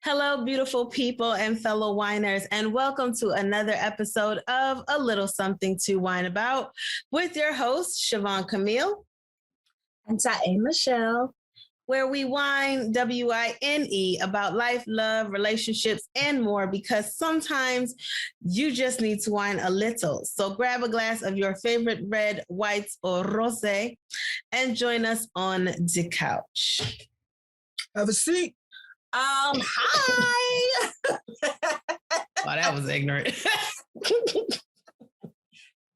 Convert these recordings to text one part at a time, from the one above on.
Hello, beautiful people and fellow winers, and welcome to another episode of A Little Something to Wine About with your host, Siobhan Camille. And Tae Michelle. Where we wine, W-I-N-E, about life, love, relationships, and more, because sometimes you just need to wine a little. So grab a glass of your favorite red, white, or rosé and join us on the couch. Have a seat. Hi. Wow, that was ignorant.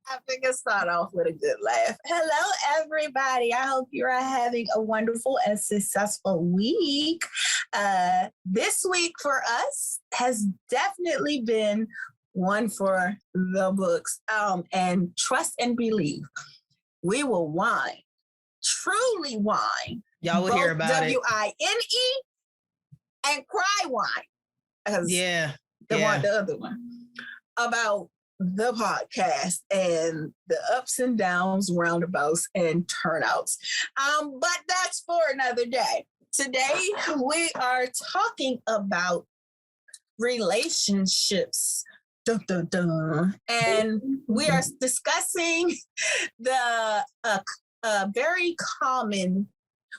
I think I start off with a good laugh. Hello, everybody. I hope you are having a wonderful and successful week. This week for us has definitely been one for the books. And trust and believe, we will wine, truly wine. Y'all will hear about it. W-I-N-E and cry wine. Yeah. The other one. About the podcast and the ups and downs, roundabouts, and turnouts. But that's for another day. Today, we are talking about relationships. Dun, dun, dun. And we are discussing the very common,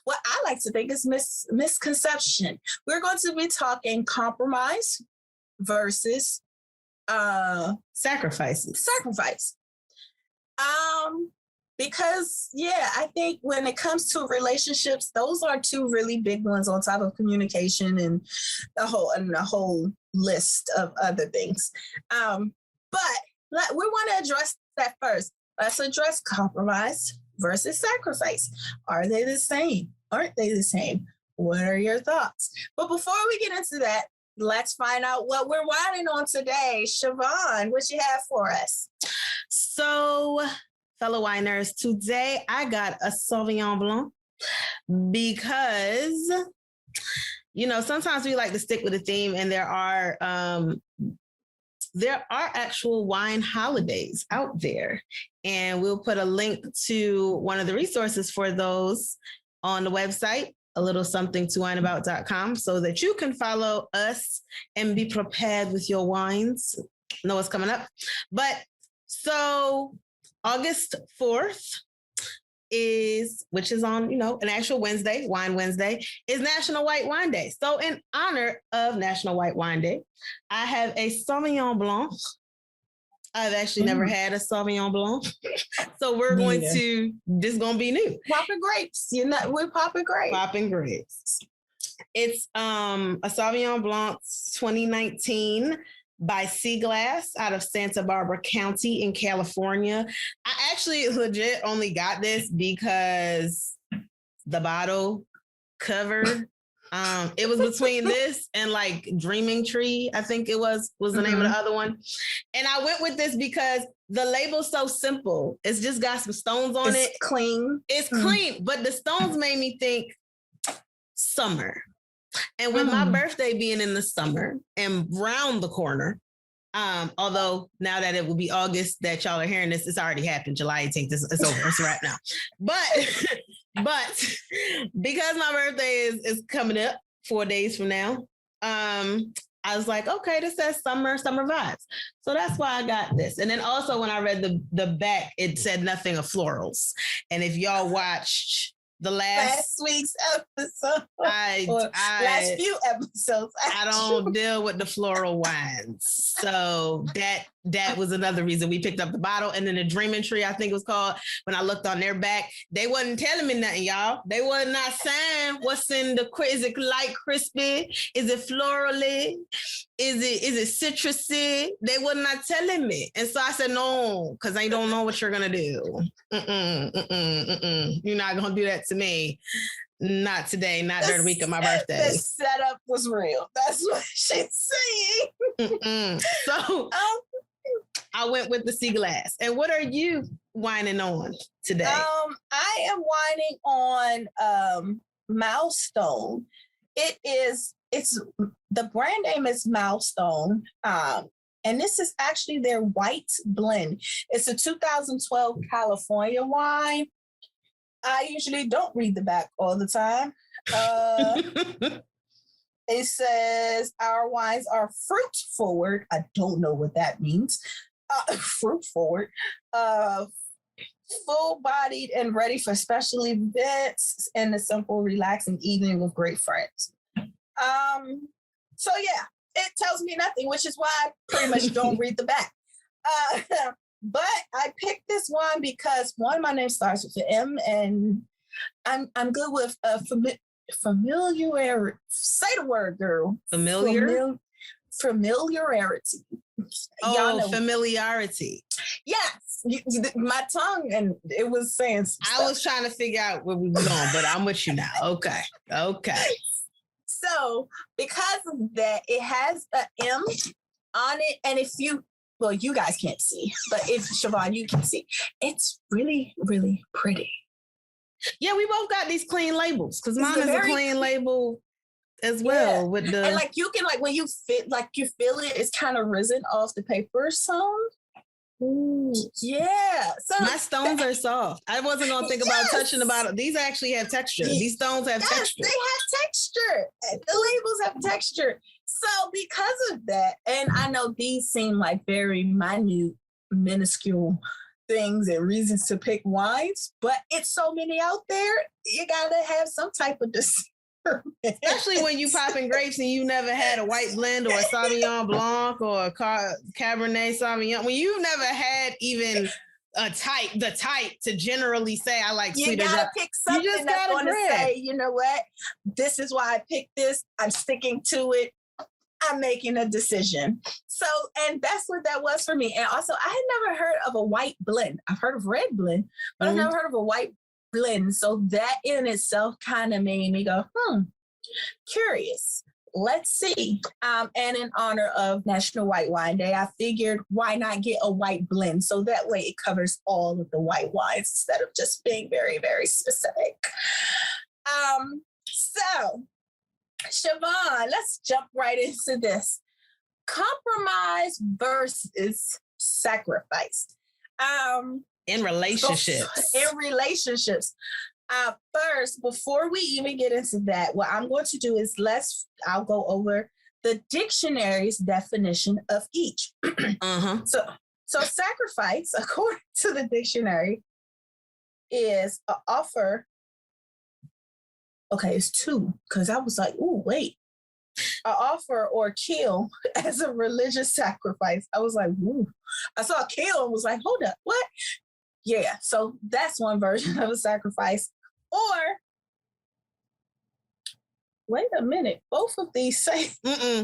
what I like to think is misconception. We're going to be talking compromise versus sacrifice. Because I think when it comes to relationships, those are two really big ones on top of communication and the whole list of other things. But we want to address that first. Let's address compromise versus sacrifice. Are they the same? Aren't they the same? What are your thoughts? But before we get into that, let's find out what we're wining on today. Siobhan, what you have for us? So, fellow winers, today I got a Sauvignon Blanc because, sometimes we like to stick with a theme, and there are actual wine holidays out there. And we'll put a link to one of the resources for those on the website, a little something to wineabout.com, so that you can follow us and be prepared with your wines. Know what's coming up. But so August 4th which is on, an actual Wednesday, Wine Wednesday, is National White Wine Day. So in honor of National White Wine Day, I have a Sauvignon Blanc. I've actually never had a Sauvignon Blanc. So we're going to be new. Popping grapes. We're popping grapes. Popping grapes. It's a Sauvignon Blanc 2019 by Sea Glass out of Santa Barbara County in California. I actually legit only got this because the bottle cover, it was between this and like Dreaming Tree, I think it was the name of the other one. And I went with this because the label's so simple. It's just got some stones on it. Clean. It's clean, but the stones made me think summer. And with my birthday being in the summer and round the corner, although now that it will be August that y'all are hearing this, it's already happened. July 18th, it's over. It's right now. But because my birthday is coming up 4 days from now, I was like, okay, this says summer vibes. So that's why I got this. And then also when I read the back, it said nothing of florals. And if y'all watched the last week's episode, last few episodes, I don't deal with the floral wines. So that was another reason we picked up the bottle. And then the Dreaming Tree, I think it was called, when I looked on their back, they wasn't telling me nothing, y'all. They was not saying what's in the, is it light crispy? Is it florally? Is it citrusy? They were not telling me. And so I said, no, because I don't know what you're going to do. You're not going to do that to me. Not today, not during the week of my birthday. The setup was real. That's what she's saying. So I went with the Sea Glass. And what are you whining on today? I am whining on Milestone. It's the brand name is Milestone. And this is actually their white blend. It's a 2012 California wine. I usually don't read the back all the time. It says our wines are fruit forward. I don't know what that means. Fruit forward. Full-bodied and ready for special events and a simple, relaxing evening with great friends. So yeah, it tells me nothing, which is why I pretty much don't read the back. But I picked this one because one, my name starts with an M, and I'm good with familiarity. Say the word, girl. Familiarity. Y'all know. Familiarity. Yes, my tongue, and it was saying I was trying to figure out where we were going, but I'm with you now. Okay. So because of that, it has an M on it, and if you guys can't see, but if Siobhan, you can see, it's really, really pretty. Yeah, we both got these clean labels because mine is a clean label as well. Yeah. With the and like you can when you fit you feel it, it's kind of risen off the paper some. Ooh. Yeah. So my stones are soft. I wasn't gonna think about touching about it. These actually have texture. These stones have texture. They have texture. The labels have texture. So because of that, and I know these seem like very minute, minuscule things and reasons to pick wines, but it's so many out there, you gotta have some type of especially when you popping grapes and you never had a white blend or a Sauvignon Blanc or a Cabernet Sauvignon. When you've never had even the type to generally say I like sweeter. You gotta pick something that's going to say, you know what, this is why I picked this. I'm sticking to it. I'm making a decision. So, and that's what that was for me. And also, I had never heard of a white blend. I've heard of red blend, but I've never heard of a white blend. So that in itself kind of made me go, curious. Let's see. And in honor of National White Wine Day, I figured why not get a white blend? So that way it covers all of the white wines instead of just being very, very specific. So Siobhan, let's jump right into this. Compromise versus sacrifice. In relationships. First, before we even get into that, what I'm going to do is I'll go over the dictionary's definition of each. So sacrifice, according to the dictionary, is an offer. Okay, it's two, because I was like, ooh, wait. An offer or kill as a religious sacrifice. I was like, ooh. I saw kill and was like, hold up, what? Yeah, so that's one version of a sacrifice. Or, wait a minute, both of these say.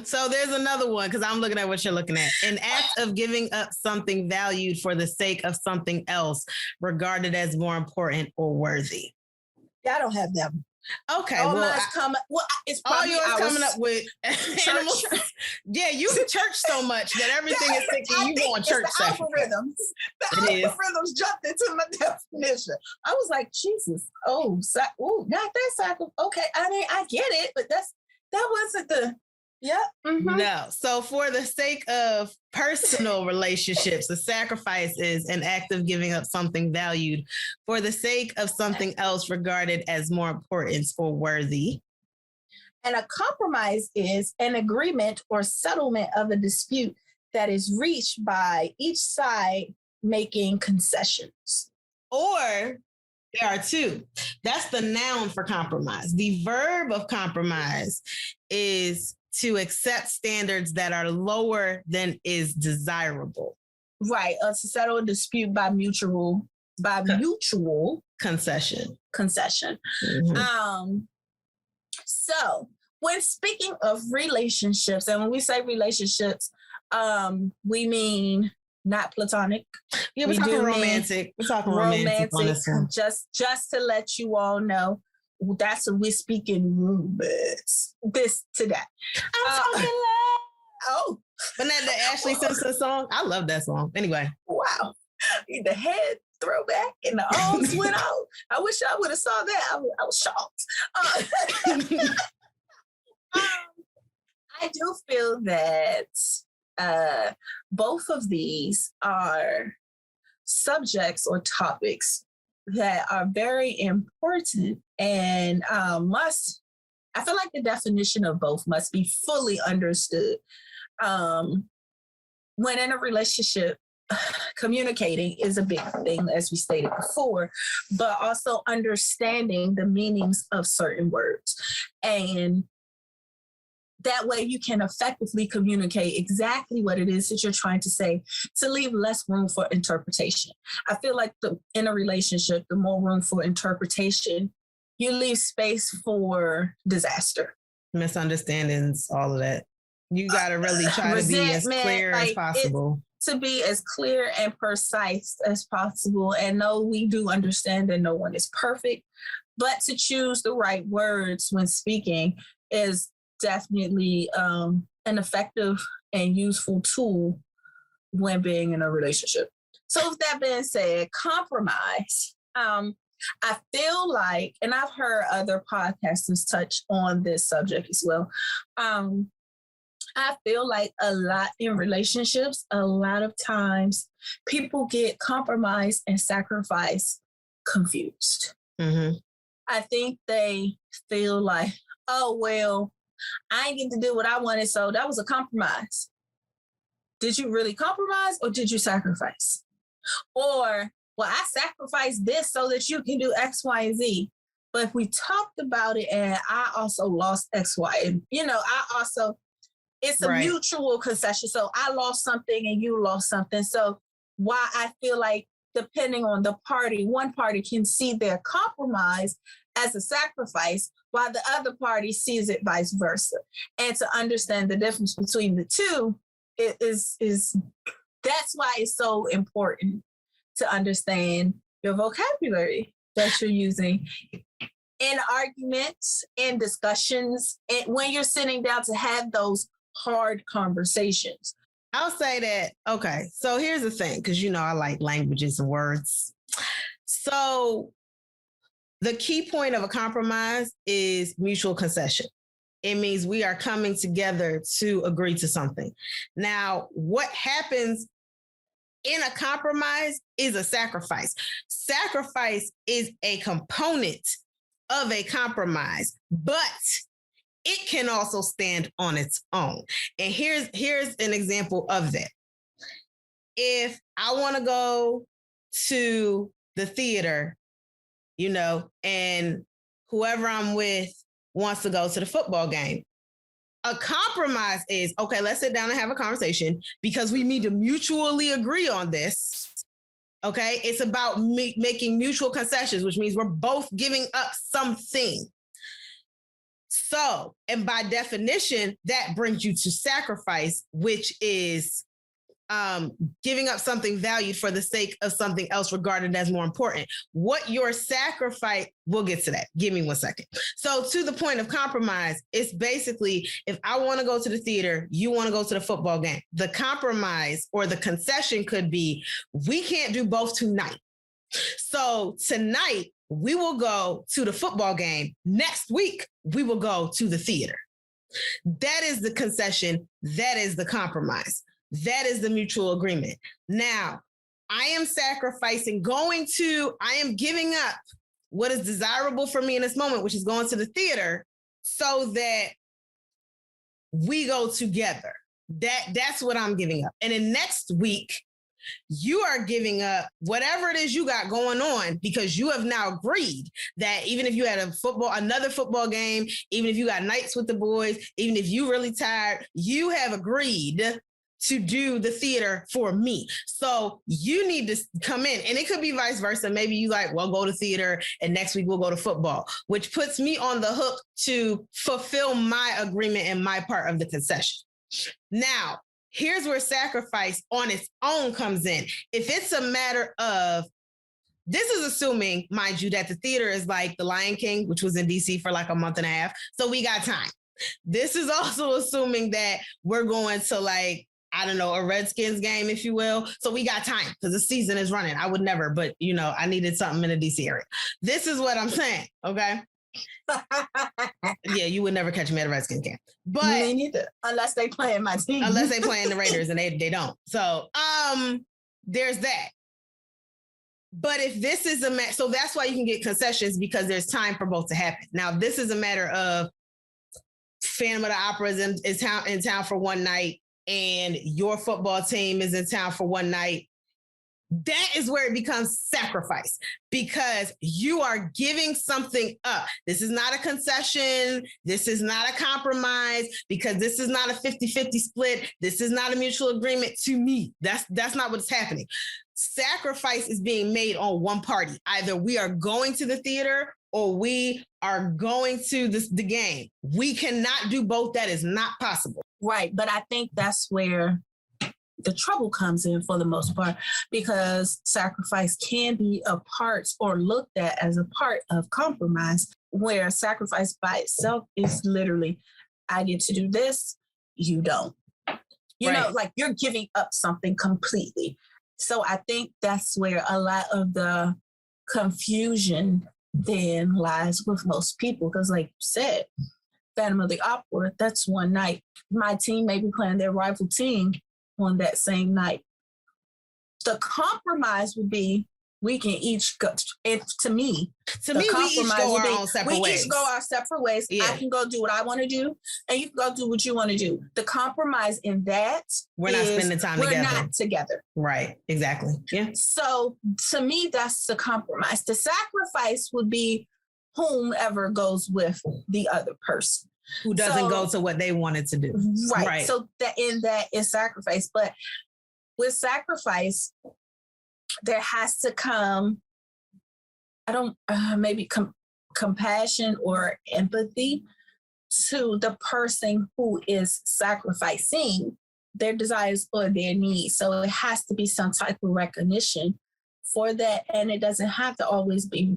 So there's another one, because I'm looking at what you're looking at. An act of giving up something valued for the sake of something else regarded as more important or worthy. Yeah, I don't have them. Okay, it's probably all yours coming up with animals. Yeah, you can church so much that everything is thinking you go on church session. The algorithms jumped into my definition. I was like, Jesus, not that sacrifice. Okay, I mean, I get it, but that wasn't the. Yeah. Mm-hmm. No. So for the sake of personal relationships, the sacrifice is an act of giving up something valued for the sake of something else regarded as more important or worthy. And a compromise is an agreement or settlement of a dispute that is reached by each side making concessions. Or there are two. That's the noun for compromise. The verb of compromise is to accept standards that are lower than is desirable. Right. To settle a dispute by mutual concession. Mm-hmm. So when speaking of relationships, and when we say relationships, we mean not platonic. Yeah, we're talking romantic. We're talking romantic on this one. Just to let you all know, that's what we're speaking rumors. This to that. I'm talking loud. Oh. But not the Ashley Simpson song. I love that song. Anyway. Wow. The head throwback and the arms went out. I wish I would have saw that. I was shocked. I do feel that both of these are subjects or topics that are very important and must I feel like the definition of both must be fully understood. When in a relationship, communicating is a big thing, as we stated before, but also understanding the meanings of certain words. And that way you can effectively communicate exactly what it is that you're trying to say to leave less room for interpretation. I feel like in a relationship, the more room for interpretation, you leave space for disaster. Misunderstandings, all of that. You got to really try to be as clear as possible. To be as clear and precise as possible. And no, we do understand that no one is perfect, but to choose the right words when speaking is definitely an effective and useful tool when being in a relationship. So with that being said, compromise. I feel like, and I've heard other podcasters touch on this subject as well. I feel like a lot in relationships, a lot of times people get compromise and sacrifice confused. Mm-hmm. I think they feel like, oh, well, I ain't get to do what I wanted, so that was a compromise. Did you really compromise or did you sacrifice? Or, well, I sacrificed this so that you can do X, Y, and Z. But if we talked about it and I also lost X, Y, and, it's a mutual concession. So I lost something and you lost something. So why I feel like depending on the party, one party can see their compromise as a sacrifice while the other party sees it vice versa. And to understand the difference between the two is that's why it's so important to understand your vocabulary that you're using in arguments, in discussions, and when you're sitting down to have those hard conversations. I'll say that, okay, so here's the thing, because I like languages and words. So the key point of a compromise is mutual concession. It means we are coming together to agree to something. Now, what happens in a compromise is a sacrifice. Sacrifice is a component of a compromise, but it can also stand on its own. And here's an example of that. If I want to go to the theater, and whoever I'm with wants to go to the football game, a compromise is, okay, let's sit down and have a conversation because we need to mutually agree on this. Okay, it's about making mutual concessions, which means we're both giving up something. So, and by definition, that brings you to sacrifice, which is giving up something valued for the sake of something else regarded as more important. What your sacrifice, we'll get to that. Give me 1 second. So to the point of compromise, it's basically, if I want to go to the theater, you want to go to the football game. The compromise or the concession could be, we can't do both tonight. So tonight, we will go to the football game. Next week, we will go to the theater. That is the concession. That is the compromise. That is the mutual agreement. Now, I am sacrificing I am giving up what is desirable for me in this moment, which is going to the theater, so that we go together. That's what I'm giving up. And then next week, you are giving up whatever it is you got going on because you have now agreed that even if you had another football game, even if you got nights with the boys, even if you really tired, you have agreed to do the theater for me. So you need to come in, and it could be vice versa. Maybe you go to theater and next week we'll go to football, which puts me on the hook to fulfill my agreement and my part of the concession. Now, here's where sacrifice on its own comes in. If it's a matter of, this is assuming, mind you, that the theater is like the Lion King, which was in DC for like a month and a half. So we got time. This is also assuming that we're going to a Redskins game, if you will. So we got time because the season is running. I would never, but I needed something in the DC area. This is what I'm saying. Okay. Yeah, you would never catch me at a Redskins game. But me neither, unless they play in my team. Unless they play in the Raiders, and they don't. So there's that. But if this is so that's why you can get concessions, because there's time for both to happen. Now, this is a matter of Phantom of the Opera is in town for one night and your football team is in town for one night, that is where it becomes sacrifice because you are giving something up. This is not a concession. This is not a compromise because this is not a 50-50 split. This is not a mutual agreement to me. That's not what's happening. Sacrifice is being made on one party. Either we are going to the theater or we are going to the game. We cannot do both. That is not possible. Right. But I think that's where the trouble comes in for the most part, because sacrifice can be a part or looked at as a part of compromise, where sacrifice by itself is literally, I get to do this, you don't. You know, like you're giving up something completely. So I think that's where a lot of the confusion then lies with most people. Because like you said, Phantom of the Opera, that's one night. My team may be playing their rival team on that same night. The compromise would be we can each go, and to me, we each go our own separate ways. We each go our separate ways. Yeah. I can go do what I want to do, and you can go do what you want to do. The compromise in that we're not spending time together. We're not together. Right, exactly. Yeah. So to me, that's the compromise. The sacrifice would be whomever goes with the other person. Who doesn't go to what they wanted to do. Right. So that in that is sacrifice. But with sacrifice, there has to come, maybe compassion or empathy to the person who is sacrificing their desires or their needs. So it has to be some type of recognition for that. And it doesn't have to always be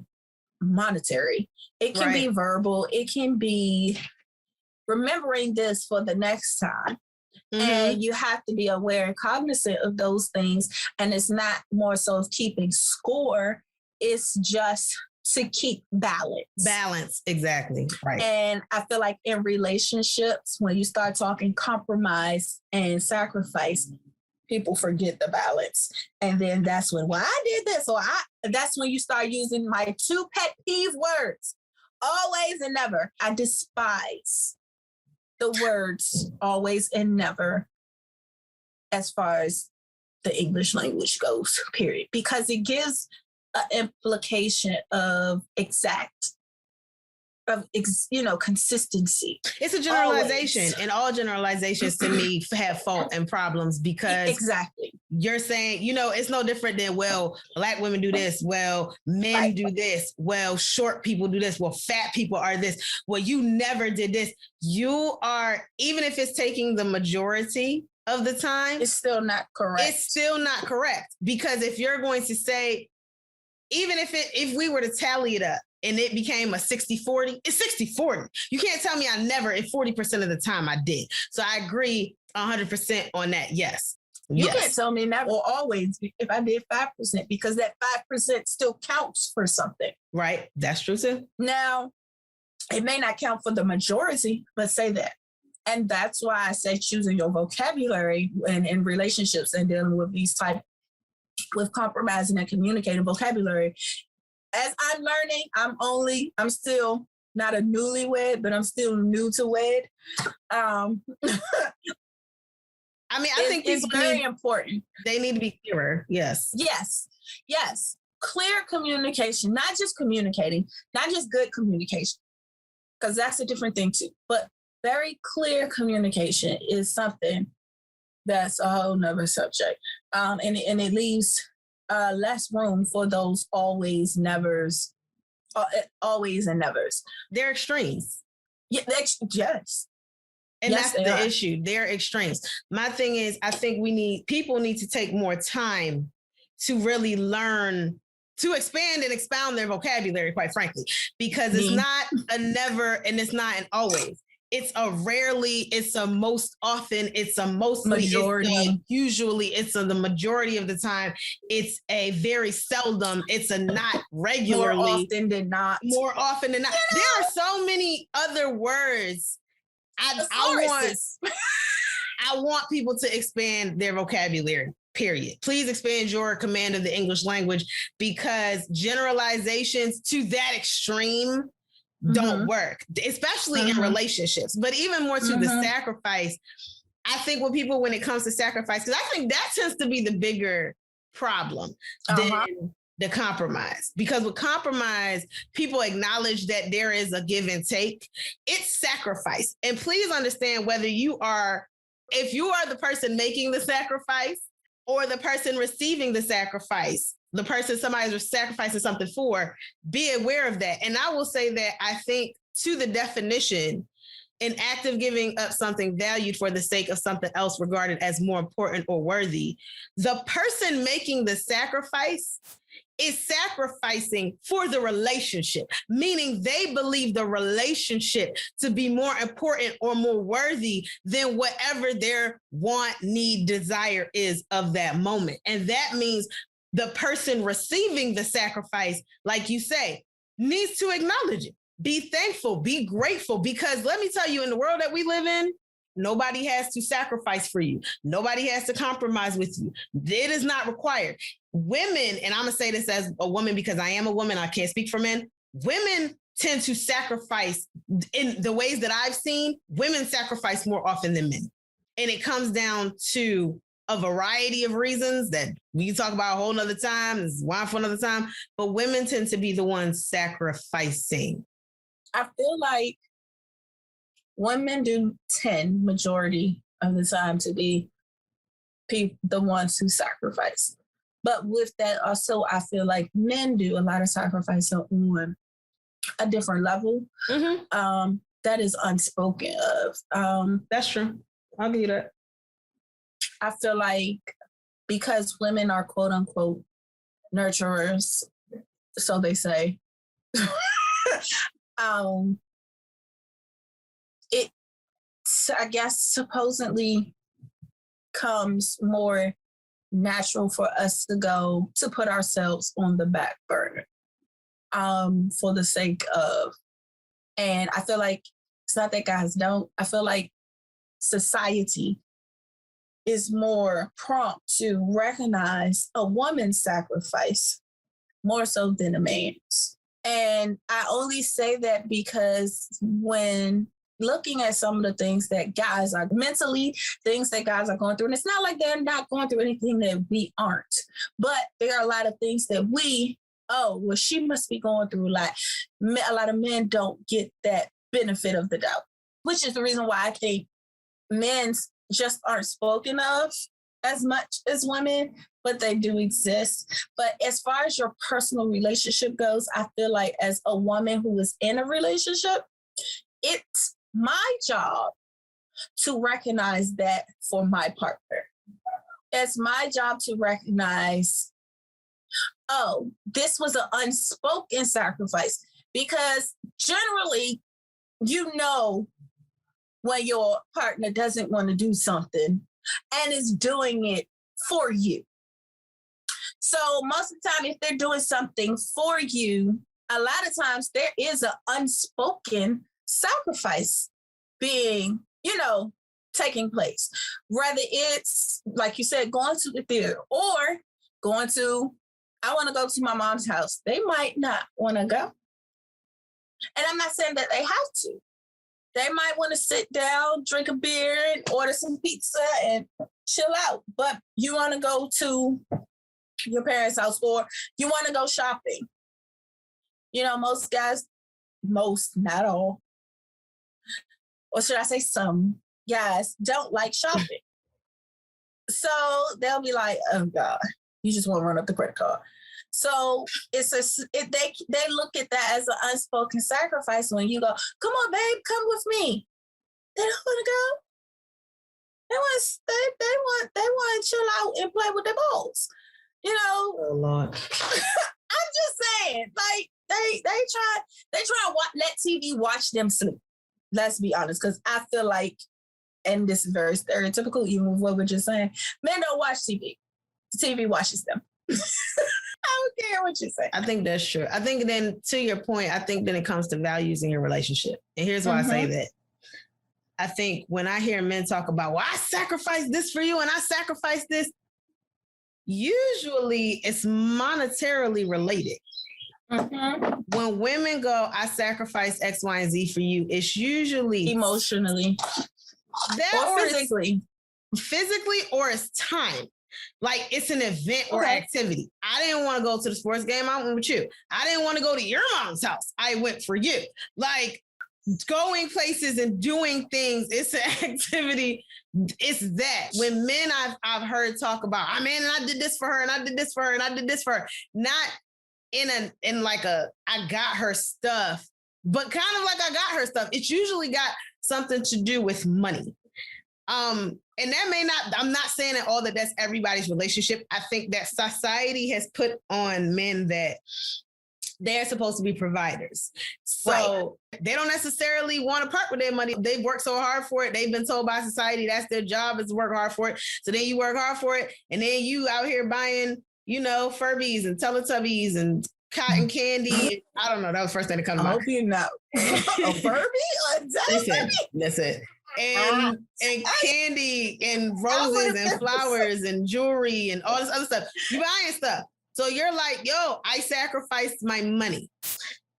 monetary. It can be verbal. It can be remembering this for the next time. Mm-hmm. And you have to be aware and cognizant of those things. And it's not more so of keeping score. It's just to keep balance. Balance, exactly. Right. And I feel like in relationships, when you start talking compromise and sacrifice, people forget the balance. And then that's when, well, I did this. Or that's when you start using my two pet peeve words, always and never. I despise the words always and never as far as the English language goes, period. Because it gives an implication of consistency. It's a generalization. Always. And all generalizations to me have fault and problems because exactly you're saying, it's no different than, well, Black women do this. Well, men do this. Well, short people do this. Well, fat people are this. Well, you never did this. You are, even if it's taking the majority of the time, it's still not correct. It's still not correct. Because if you're going to say, even if we were to tally it up, and it became a 60-40, it's 60-40. You can't tell me I never, and 40% of the time I did. So I agree 100% on that. Yes. You can't tell me never or always if I did 5%, because that 5% still counts for something. Right. That's true too. Now, it may not count for the majority, but say that. And that's why I say choosing your vocabulary in relationships and dealing with with compromising and communicating vocabulary. As I'm learning, I'm still not a newlywed, but I'm still new to wed. I think it's very important. They need to be clearer. Yes. Yes. Clear communication, not just communicating, not just good communication, because that's a different thing too. But very clear communication is something that's a whole nother subject. And it leaves less room for those always and nevers. They're extremes. Yeah, yes. And that's the issue. They're extremes. My thing is, I think people need to take more time to really learn, to expand and expound their vocabulary, quite frankly, because it's not a never and it's not an always. It's a rarely, it's a most often, it's a mostly, majority. Usually it's the majority of the time. It's a very seldom, it's a not regularly. More often than not. There are so many other words. I want people to expand their vocabulary, period. Please expand your command of the English language, because generalizations to that extreme don't work, especially in relationships, but even more to the sacrifice. I think when it comes to sacrifice, because I think that tends to be the bigger problem than the compromise. Because with compromise, people acknowledge that there is a give and take. It's sacrifice. And please understand if you are the person making the sacrifice or the person receiving the sacrifice, the person somebody's sacrificing something for, be aware of that. And I will say that I think to the definition, an act of giving up something valued for the sake of something else regarded as more important or worthy, the person making the sacrifice is sacrificing for the relationship, meaning they believe the relationship to be more important or more worthy than whatever their want, need, desire is of that moment. And that means the person receiving the sacrifice, like you say, needs to acknowledge it. Be thankful, be grateful, because let me tell you, in the world that we live in, nobody has to sacrifice for you. Nobody has to compromise with you. It is not required. Women, and I'm going to say this as a woman because I am a woman, I can't speak for men. Women tend to sacrifice in the ways that I've seen. Women sacrifice more often than men. And it comes down to a variety of reasons that we can talk about a whole nother time. This is wine for another time. But women tend to be the ones sacrificing. I feel like women do tend majority of the time to be the ones who sacrifice. But with that also, I feel like men do a lot of sacrifice on a different level. That is unspoken of. That's true. I'll give you that. I feel like because women are quote unquote nurturers, so they say, it, I guess, supposedly comes more natural for us to put ourselves on the back burner for the sake of, and I feel like it's not that guys don't, I feel like society is more prompt to recognize a woman's sacrifice more so than a man's. And I only say that because when looking at some of the things that guys are things that guys are going through, and it's not like they're not going through anything that we aren't, but there are a lot of things that she must be going through. Like a lot of men don't get that benefit of the doubt, which is the reason why I think men's just aren't spoken of as much as women, but they do exist. But as far as your personal relationship goes, I feel like as a woman who is in a relationship, it's my job to recognize that for my partner. It's my job to recognize, this was an unspoken sacrifice, because generally, when your partner doesn't want to do something and is doing it for you. So most of the time, if they're doing something for you, a lot of times there is an unspoken sacrifice being, taking place. Whether it's, like you said, going to the theater or I want to go to my mom's house. They might not want to go. And I'm not saying that they have to. They might want to sit down, drink a beer, and order some pizza and chill out. But you want to go to your parents' house or you want to go shopping. Most guys, not all, or should I say some guys don't like shopping. So they'll be like, oh God, you just want to run up the credit card. So they look at that as an unspoken sacrifice when you go, come on, babe, come with me. They don't want to go. They want to chill out and play with their balls. Oh Lord. I'm just saying, like they try to let TV watch them sleep. Let's be honest, because I feel like, and this is very stereotypical, even with what we're just saying, men don't watch TV. TV watches them. I don't care what you say. I think that's true. I think then, to your point, I think then it comes to values in your relationship. And here's why I say that. I think when I hear men talk about, well, I sacrificed this for you and I sacrificed this, usually it's monetarily related. Mm-hmm. When women go, I sacrifice X, Y, and Z for you, it's usually Emotionally that or physically. Physically, or it's time. Like it's an event or activity. I didn't want to go to the sports game. I went with you. I didn't want to go to your mom's house. I went for you. Like going places and doing things, it's an activity. It's that. When men I've heard talk about, I mean, and I did this for her, and I did this for her, and I did this for her. Not in like a I got her stuff, but kind of like I got her stuff. It's usually got something to do with money. And that may not, I'm not saying at all that that's everybody's relationship. I think that society has put on men that they're supposed to be providers. So they don't necessarily want to part with their money. They've worked so hard for it. They've been told by society that's their job, is to work hard for it. So then you work hard for it. And then you out here buying, Furbies and Teletubbies and cotton candy. I don't know. That was the first thing that comes to mind. I hope you know. A Furby? That's it. And candy and roses and flowers and jewelry and all this other stuff. You buying stuff. So you're like, yo, I sacrificed my money.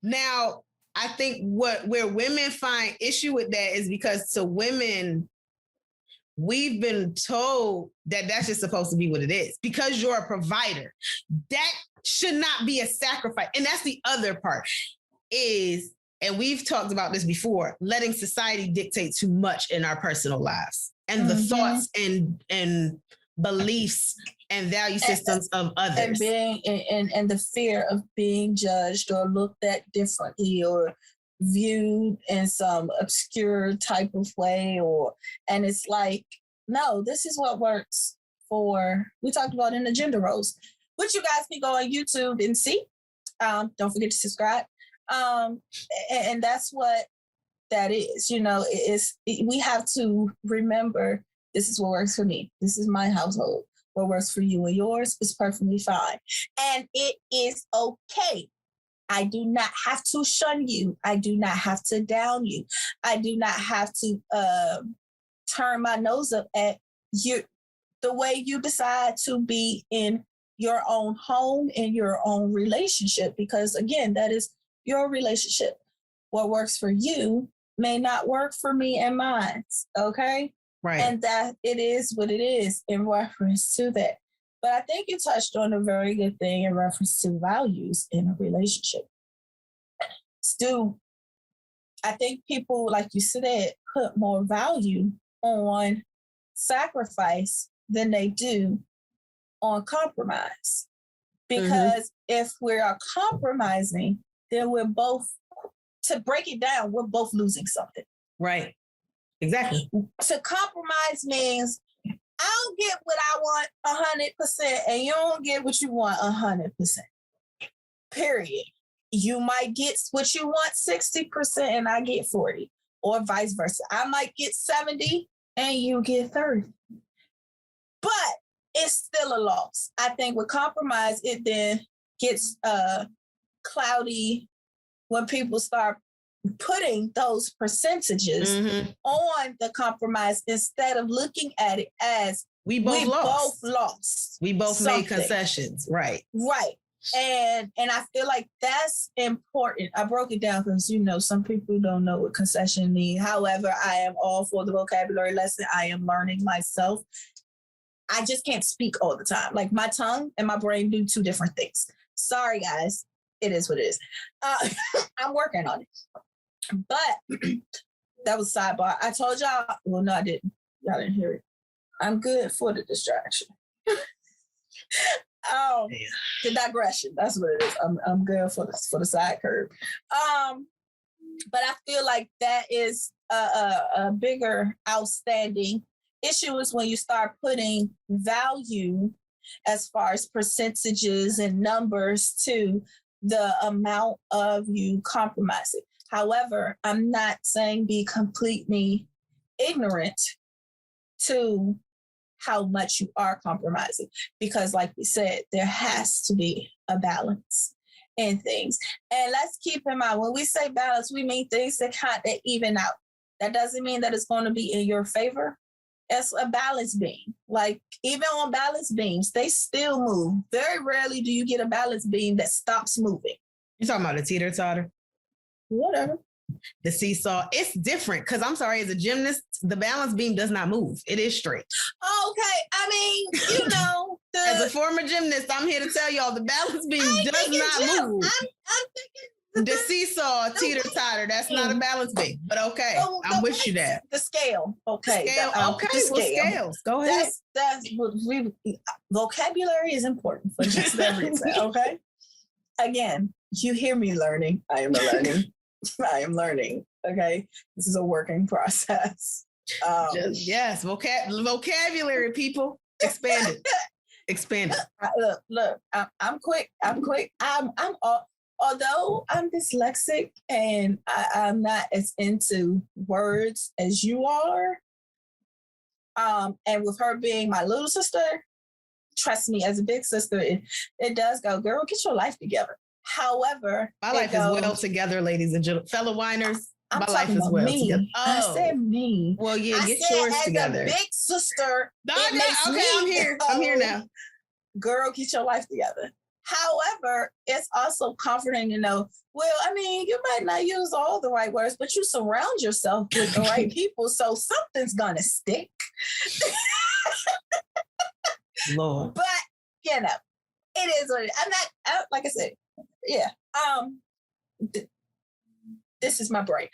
Now, I think where women find issue with that is because to women, we've been told that that's just supposed to be what it is. Because you're a provider, that should not be a sacrifice. And that's the other part is, and we've talked about this before, letting society dictate too much in our personal lives and the thoughts and beliefs and value systems of others. And being and the fear of being judged or looked at differently or viewed in some obscure type of way, and it's like, no, this is what works for, we talked about in the gender roles, which you guys can go on YouTube and see. Don't forget to subscribe. And that's what that is, we have to remember, this is what works for me. This is my household. What works for you and yours is perfectly fine. And it is okay. I do not have to shun you. I do not have to down you. I do not have to turn my nose up at you, the way you decide to be in your own home, in your own relationship, because again, that is your relationship. What works for you may not work for me and mine. Okay. Right. And that it is what it is in reference to that. But I think you touched on a very good thing in reference to values in a relationship. Stu, I think people, like you said, put more value on sacrifice than they do on compromise. Because if we are compromising, then we're both, to break it down, we're both losing something. Right. Exactly. To compromise means I don't get what I want 100% and you don't get what you want 100%. Period. You might get what you want 60% and I get 40, or vice versa. I might get 70 and you get 30. But it's still a loss. I think with compromise, it then gets cloudy when people start putting those percentages on the compromise instead of looking at it as we both lost. We both something. Made concessions. Right. Right. And I feel like that's important. I broke it down because, some people don't know what concession means. However, I am all for the vocabulary lesson. I am learning myself. I just can't speak all the time. Like my tongue and my brain do two different things. Sorry, guys. It is what it is. I'm working on it. But that was sidebar. I told y'all, well, no, I didn't. Y'all didn't hear it. I'm good for the distraction. The digression. That's what it is. I'm good for the side curve. But I feel like that is a bigger outstanding issue is when you start putting value as far as percentages and numbers to the amount of you compromising. However, I'm not saying be completely ignorant to how much you are compromising, because like we said, there has to be a balance in things. And let's keep in mind, when we say balance, we mean things that even out. That doesn't mean that it's going to be in your favor. It's a balance beam. Like even on balance beams, they still move. Very rarely do you get a balance beam that stops moving. You talking about the teeter-totter? Whatever. The seesaw. It's different because I'm sorry, as a gymnast, the balance beam does not move. It is straight. Okay. I mean, as a former gymnast, I'm here to tell y'all the balance beam does not move. I'm thinking the seesaw, teeter-totter, that's not a balance beam. But okay, I'm with you there. The scale. Okay. Okay, scales. Go ahead. That's what vocabulary is important for just that reason. Okay. Again, you hear me learning. I am learning. I am learning. Okay. This is a working process. Yes. Vocabulary, people. Expand it. Expand it. Look, I'm quick. Although I'm dyslexic and I'm not as into words as you are, and with her being my little sister, trust me, as a big sister, it does go, girl, get your life together. However, my life is well together, ladies and gentlemen. Fellow whiners, my life is well together. Oh. I said me. Well, yeah, get yours together. As a big sister, I'm here now. Girl, get your life together. However, it's also comforting to know, well, I mean, you might not use all the right words, but you surround yourself with the right people, so something's gonna stick. Lord. But, it is what it is. I'm not, like I said, yeah. This is my brain.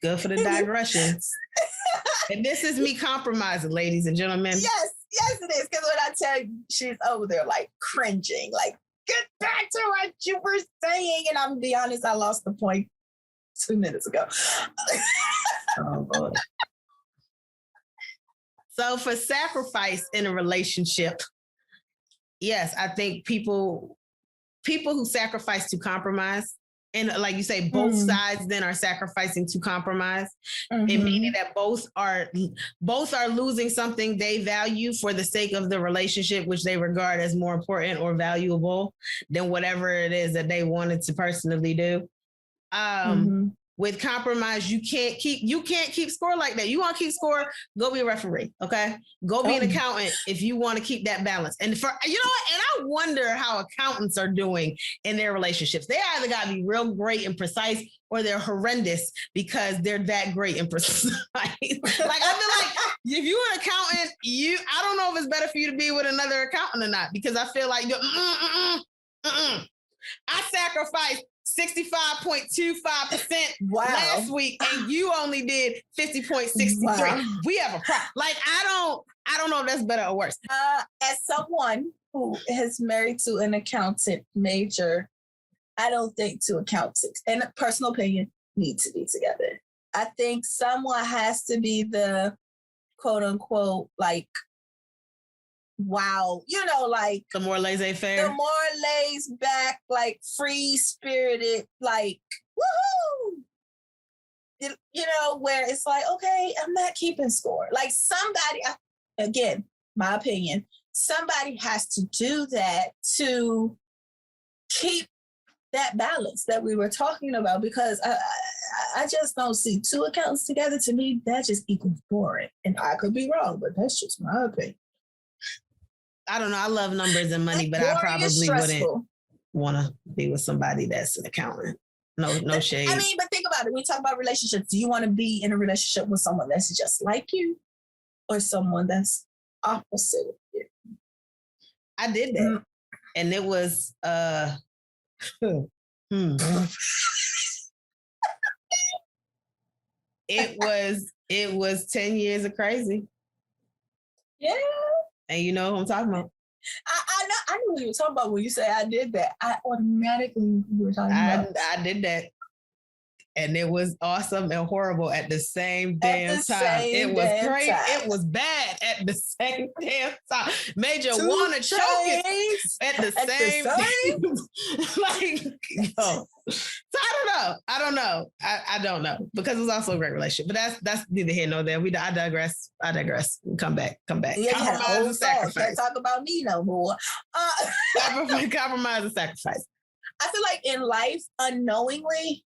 Good for the digressions. And this is me compromising, ladies and gentlemen. Yes, it is. Because when I tell you, she's over there like cringing, like, get back to what you were saying. And I'm going to be honest, I lost the point 2 minutes ago. Oh, Lord. So for sacrifice in a relationship, yes, I think people who sacrifice to compromise, and like you say, both sides then are sacrificing to compromise, and meaning that both are losing something they value for the sake of the relationship, which they regard as more important or valuable than whatever it is that they wanted to personally do. With compromise, you can't keep score like that. You want to keep score, go be a referee, okay? Go be an accountant if you want to keep that balance. And for and I wonder how accountants are doing in their relationships. They either got to be real great and precise, or they're horrendous because they're that great and precise. Like I feel like if you're an accountant, I don't know if it's better for you to be with another accountant or not, because I feel like I sacrificed 65.25% last week, and you only did 50.63. Wow. We have a problem. Like I don't know if that's better or worse. As someone who is married to an accountant major, I don't think two accountants, in a personal opinion, need to be together. I think someone has to be the quote unquote like, wow, like the more laissez-faire, the more lays back, like free spirited, like woohoo, where it's like, okay, I'm not keeping score. Like somebody, again, my opinion, somebody has to do that to keep that balance that we were talking about, because I just don't see two accountants together. To me, that just equals boring. And I could be wrong, but that's just my opinion. I don't know. I love numbers and money, but I probably wouldn't want to be with somebody that's an accountant. No shade. I mean, but think about it. We talk about relationships. Do you want to be in a relationship with someone that's just like you, or someone that's opposite of you? I did that. And it was, it was 10 years of crazy. Yeah. And you know who I'm talking about. I knew what you were talking about when you say I did that. I automatically knew what you were talking about. I did that. And it was awesome and horrible at the same damn time. It was great. It was bad at the same damn time. Made you want to choke it at the same time. Like, yo. So I don't know. I don't know, because it was also a great relationship. But that's neither here nor there. I digress. Come back. Yeah, compromise and sacrifice. Can't talk about me no more. Compromise and sacrifice. I feel like in life, unknowingly,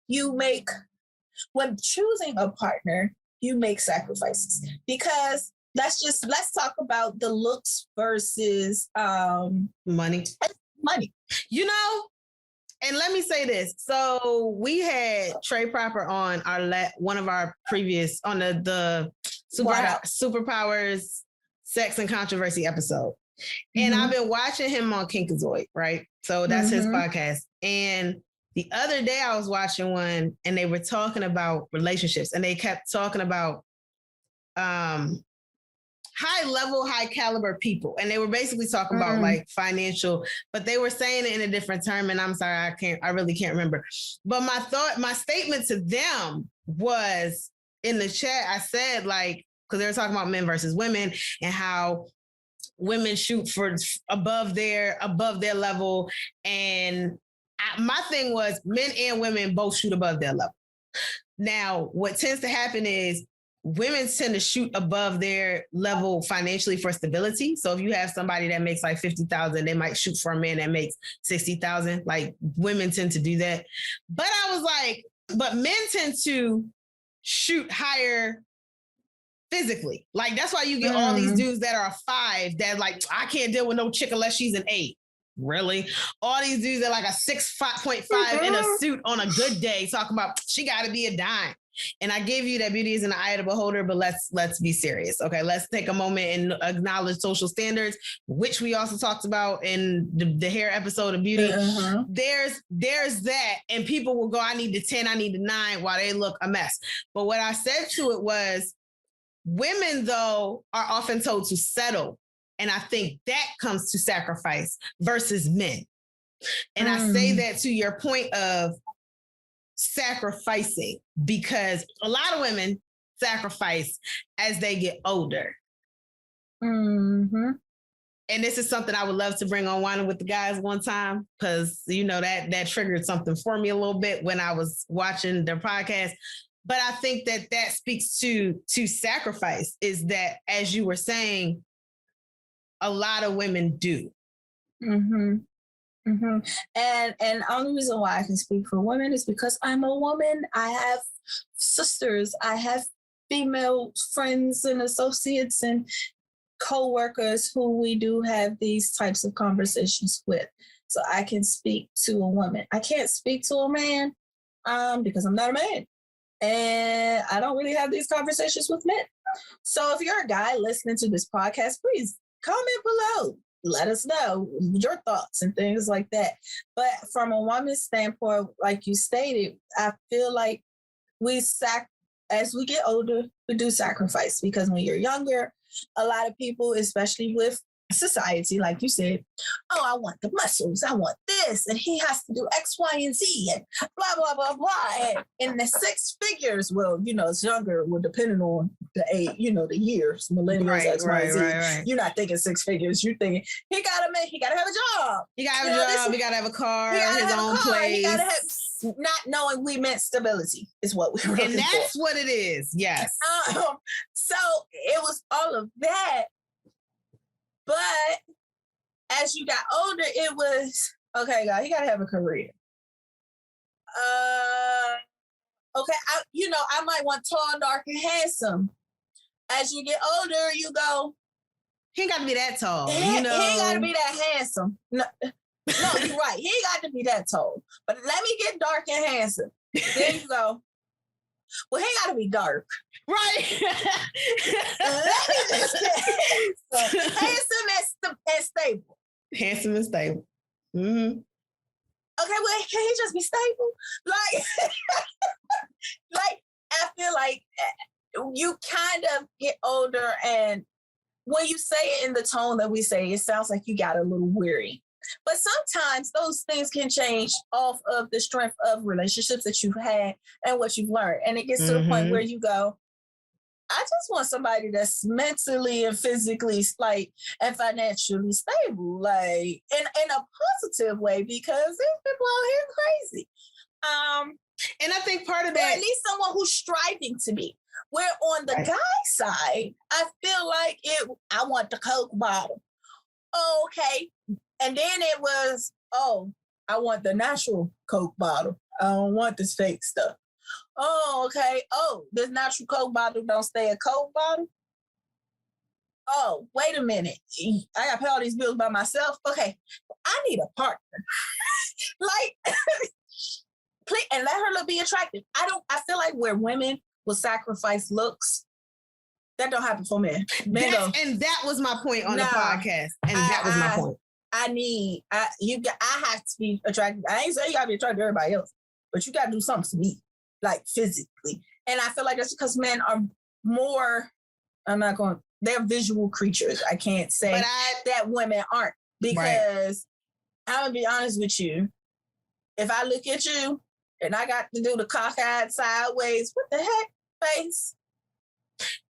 when choosing a partner, you make sacrifices, because let's talk about the looks versus money. Money. And let me say this. So we had Trey Proper on one of our previous on the Superpowers Sex and Controversy episode. And I've been watching him on Kinkazoid, right? So that's his podcast. And the other day I was watching one and they were talking about relationships and they kept talking about high level, high caliber people. And they were basically talking about like financial, but they were saying it in a different term. And I'm sorry, I really can't remember. But my statement to them was in the chat, I said like, because they were talking about men versus women and how women shoot for above their level. And my thing was men and women both shoot above their level. Now, what tends to happen is women tend to shoot above their level financially for stability. So if you have somebody that makes like 50,000, they might shoot for a man that makes 60,000. Like women tend to do that. But I was like, but men tend to shoot higher physically. Like that's why you get all these dudes that are 5 that like, I can't deal with no chick unless she's an 8. Really? All these dudes that like a 6.5 in a suit on a good day talking about she got to be a dime. And I gave you that beauty is in the eye of the beholder, but let's be serious. Okay, let's take a moment and acknowledge social standards, which we also talked about in the hair episode of beauty. There's that, and people will go, I need the 10, I need the 9, while they look a mess. But what I said to it was, women though are often told to settle, and I think that comes to sacrifice versus men. And I say that to your point of sacrificing, because a lot of women sacrifice as they get older. And this is something I would love to bring on Wine with the Guys one time, because you know that triggered something for me a little bit when I was watching their podcast. But I think that speaks to sacrifice, is that, as you were saying, a lot of women do. And the only reason why I can speak for women is because I'm a woman. I have sisters. I have female friends and associates and co-workers who we do have these types of conversations with. So I can speak to a woman. I can't speak to a man because I'm not a man. And I don't really have these conversations with men. So if you're a guy listening to this podcast, please comment below. Let us know your thoughts and things like that. But from a woman's standpoint, like you stated, I feel like as we get older, we do sacrifice, because when you're younger, a lot of people, especially with society, like you said, oh, I want the muscles, I want this, and he has to do X, Y, and Z, and blah, blah, blah, blah. And in the 6 figures, well, it's younger, well, depending on the age, the years, millennials, X, Y, and Z. Right. You're not thinking 6 figures, you're thinking, he got to have a job. He got to have a job, he got to have a car, his own place. He got to have, not knowing we meant stability is what we were looking for. And that's what it is, yes. So it was all of that. But as you got older, it was, okay, God, he got to have a career. Okay, I might want tall, dark, and handsome. As you get older, you go, he ain't got to be that tall. He ain't got to be that handsome. No, you're right. He ain't got to be that tall. But let me get dark and handsome. Then you go, well, he got to be dark. Right. Let me just so, handsome and stable. Handsome and stable. Okay, well, can he just be stable? Like, I feel like you kind of get older, and when you say it in the tone that we say, it sounds like you got a little weary. But sometimes those things can change off of the strength of relationships that you've had and what you've learned. And it gets to the point where you go, I just want somebody that's mentally and physically, and financially stable, in a positive way, because these people out here crazy. And I think part of that, at least someone who's striving to be. Where on the guy side, I feel like I want the Coke bottle. Oh, okay. And then it was, I want the natural Coke bottle. I don't want this fake stuff. Oh, okay. Oh, this natural Coke bottle don't stay a Coke bottle? Oh, wait a minute. I got to pay all these bills by myself? Okay, I need a partner. Like, please, and let her look be attractive. I feel like where women will sacrifice looks, that don't happen for men. And that was my point on the podcast. And that was my point. I have to be attractive. I ain't saying you gotta be attracted to everybody else, but you gotta do something for me, like physically. And I feel like that's because men are more, they're visual creatures. I can't say that women aren't, because I'm gonna be honest with you. If I look at you and I got to do the cockeyed sideways, what the heck, face?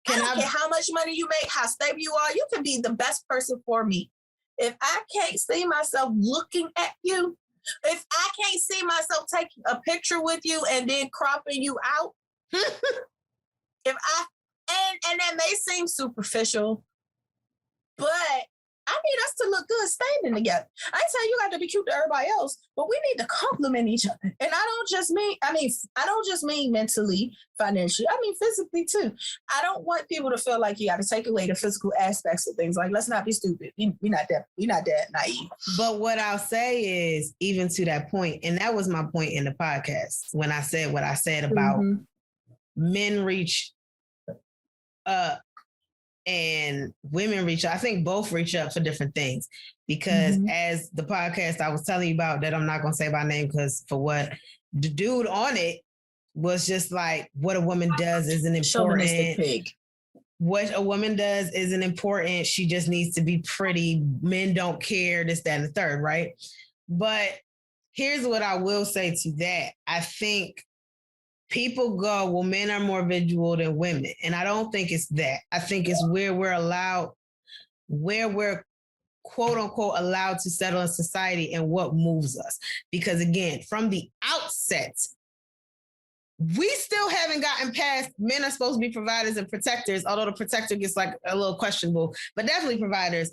I don't care how much money you make, how stable you are, you can be the best person for me. If I can't see myself looking at you, if I can't see myself taking a picture with you and then cropping you out, and that may seem superficial, but I need us to look good standing together. I ain't saying you got to be cute to everybody else, but we need to compliment each other. And I don't just mean mentally, financially. I mean physically too. I don't want people to feel like you got to take away the physical aspects of things. Like, let's not be stupid. We're not that naive. But what I'll say is, even to that point, and that was my point in the podcast when I said what I said about men reach up and women reach up. I think both reach up for different things, because as the podcast I was telling you about, that I'm not going to say by name, because for what the dude on it was just like, what a woman does isn't important. Pig. What a woman does isn't important. She just needs to be pretty. Men don't care, this, that, and the third, right? But here's what I will say to that. I think people go, well, men are more visual than women. And I don't think it's that. I think it's where we're quote unquote allowed to settle in society and what moves us. Because again, from the outset, we still haven't gotten past men are supposed to be providers and protectors, although the protector gets like a little questionable, but definitely providers.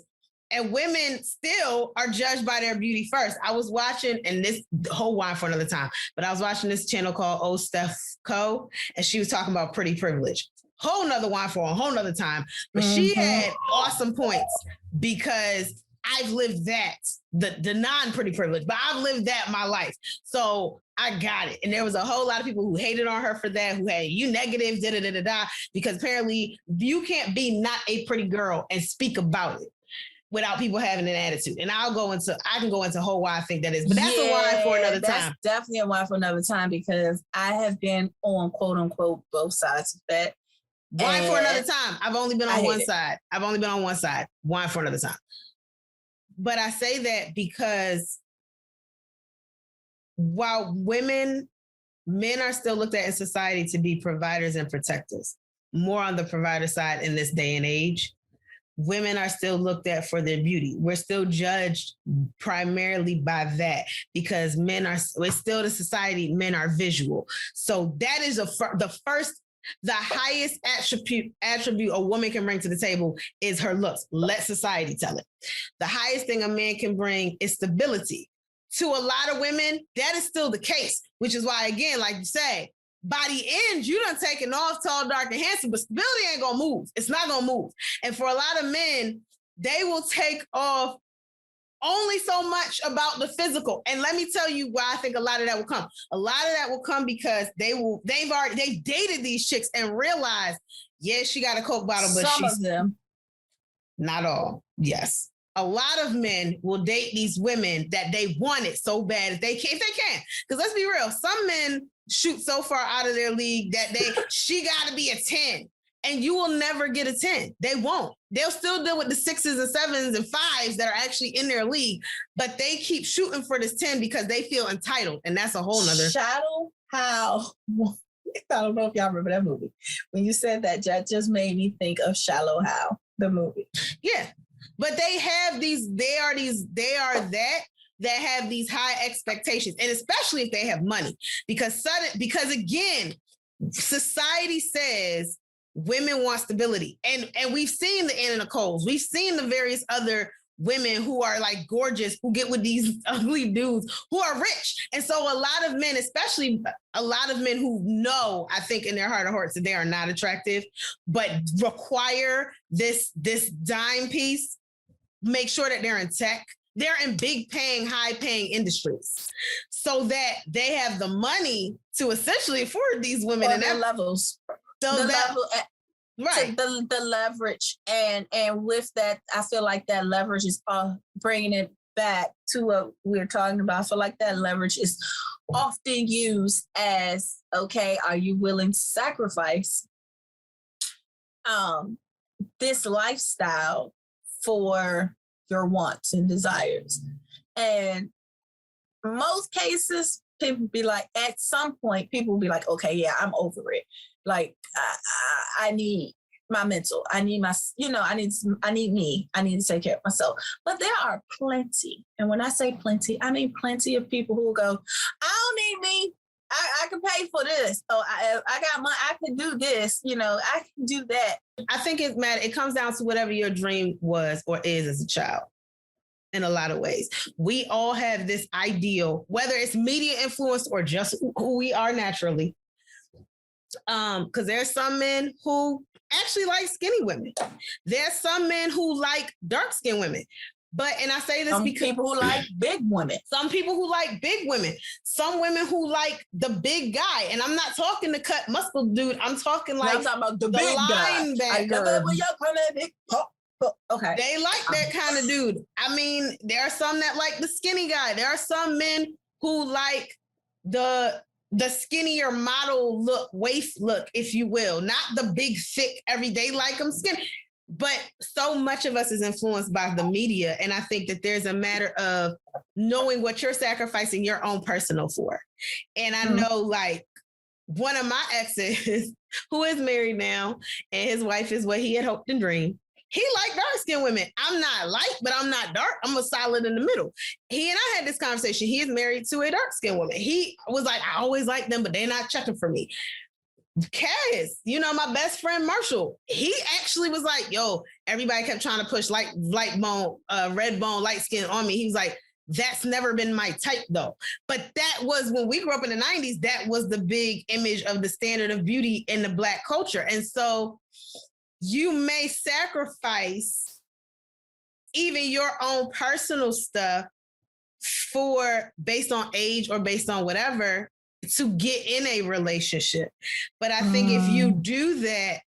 And women still are judged by their beauty first. I was watching, and this whole wine for another time, but I was watching this channel called Oh Steph Co. And she was talking about pretty privilege. Whole nother wine for a whole nother time. But she had awesome points, because I've lived that, the non-pretty privilege, but I've lived that my life. So I got it. And there was a whole lot of people who hated on her for that, who had you negative, because apparently you can't be not a pretty girl and speak about it without people having an attitude. And I can go into whole why I think that is, but that's a wine for another time. That's definitely a wine for another time, because I have been on quote unquote both sides of that. Wine for another time. I've only been on one side. Wine for another time. But I say that because while men are still looked at in society to be providers and protectors, more on the provider side in this day and age, women are still looked at for their beauty. We're still judged primarily by that, because we're still the society, men are visual. So that is the highest attribute a woman can bring to the table is her looks. Let society tell it. The highest thing a man can bring is stability. To a lot of women, that is still the case, which is why, again, like you say, by the end, you done taken off tall, dark, and handsome, but stability ain't gonna move. It's not gonna move. And for a lot of men, they will take off only so much about the physical. And let me tell you why I think a lot of that will come. A lot of that will come because they've dated these chicks and realized, yeah, she got a Coke bottle, but some of them, not all. Yes. A lot of men will date these women that they wanted so bad if they can. Because let's be real, some men shoot so far out of their league that she got to be a 10. And you will never get a 10. They won't. They'll still deal with the 6s and 7s and 5s that are actually in their league, but they keep shooting for this 10 because they feel entitled. And that's a whole nother. Shadow How. I don't know if y'all remember that movie. When you said that, that just made me think of Shallow How, the movie. Yeah. But they have they are that have these high expectations. And especially if they have money, because again, society says women want stability. And we've seen the Anna Nicoles. We've seen the various other women who are like gorgeous, who get with these ugly dudes who are rich. And so a lot of men, especially a lot of men who know, I think in their heart of hearts, that they are not attractive, but require this dime piece, make sure that they're in tech, they're in big paying, high paying industries so that they have the money to essentially afford these women and their levels. Right. The leverage. And with that, I feel like that leverage is bringing it back to what we were talking about. I feel like that leverage is often used as, okay, are you willing to sacrifice this lifestyle for your wants and desires? And most cases, people be like, at some point, people will be like, okay, yeah, I'm over it. Like, I need my mental. I need my, I need me. I need to take care of myself. But there are plenty. And when I say plenty, I mean plenty of people who will go, I don't need me. I can pay for this. Oh, I got money. I can do this. I can do that. I think it comes down to whatever your dream was or is as a child. In a lot of ways, we all have this ideal, whether it's media influence or just who we are naturally. Because there's some men who actually like skinny women. There's some men who like dark-skinned women. And I say this because people who like big women. Some people who like big women. Some women who like the big guy. And I'm not talking the cut muscle dude. I'm talking like I'm talking about the big linebacker. Okay. They like that kind of dude. I mean, there are some that like the skinny guy. There are some men who like the skinnier model look, waist look, if you will, not the big, thick, everyday like them skinny. But so much of us is influenced by the media. And I think that there's a matter of knowing what you're sacrificing your own personal for. And I know like one of my exes who is married now and his wife is what he had hoped and dreamed. He liked dark-skinned women. I'm not light, but I'm not dark. I'm a solid in the middle. He and I had this conversation. He is married to a dark-skinned woman. He was like, I always like them, but they're not checking for me. Cass, my best friend Marshall, he actually was like, yo, everybody kept trying to push red bone, light skin on me. He was like, that's never been my type though. But that was when we grew up in the 90s, that was the big image of the standard of beauty in the Black culture. And so you may sacrifice even your own personal stuff based on age or based on whatever to get in a relationship. But I think if you do that,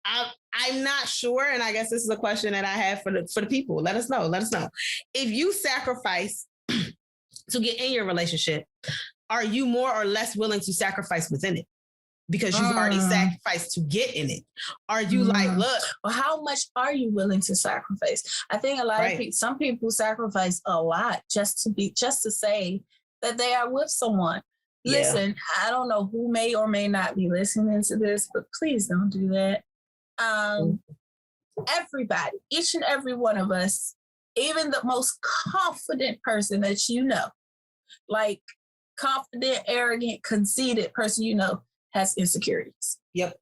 I'm not sure. And I guess this is a question that I have for the people. Let us know. If you sacrifice to get in your relationship, are you more or less willing to sacrifice within it? Because you've already sacrificed to get in it. Are you like, look? Well, how much are you willing to sacrifice? I think a lot of people, some people sacrifice a lot just to say that they are with someone. Yeah. Listen, I don't know who may or may not be listening to this, but please don't do that. Everybody, each and every one of us, even the most confident person that like confident, arrogant, conceited person has insecurities. Yep.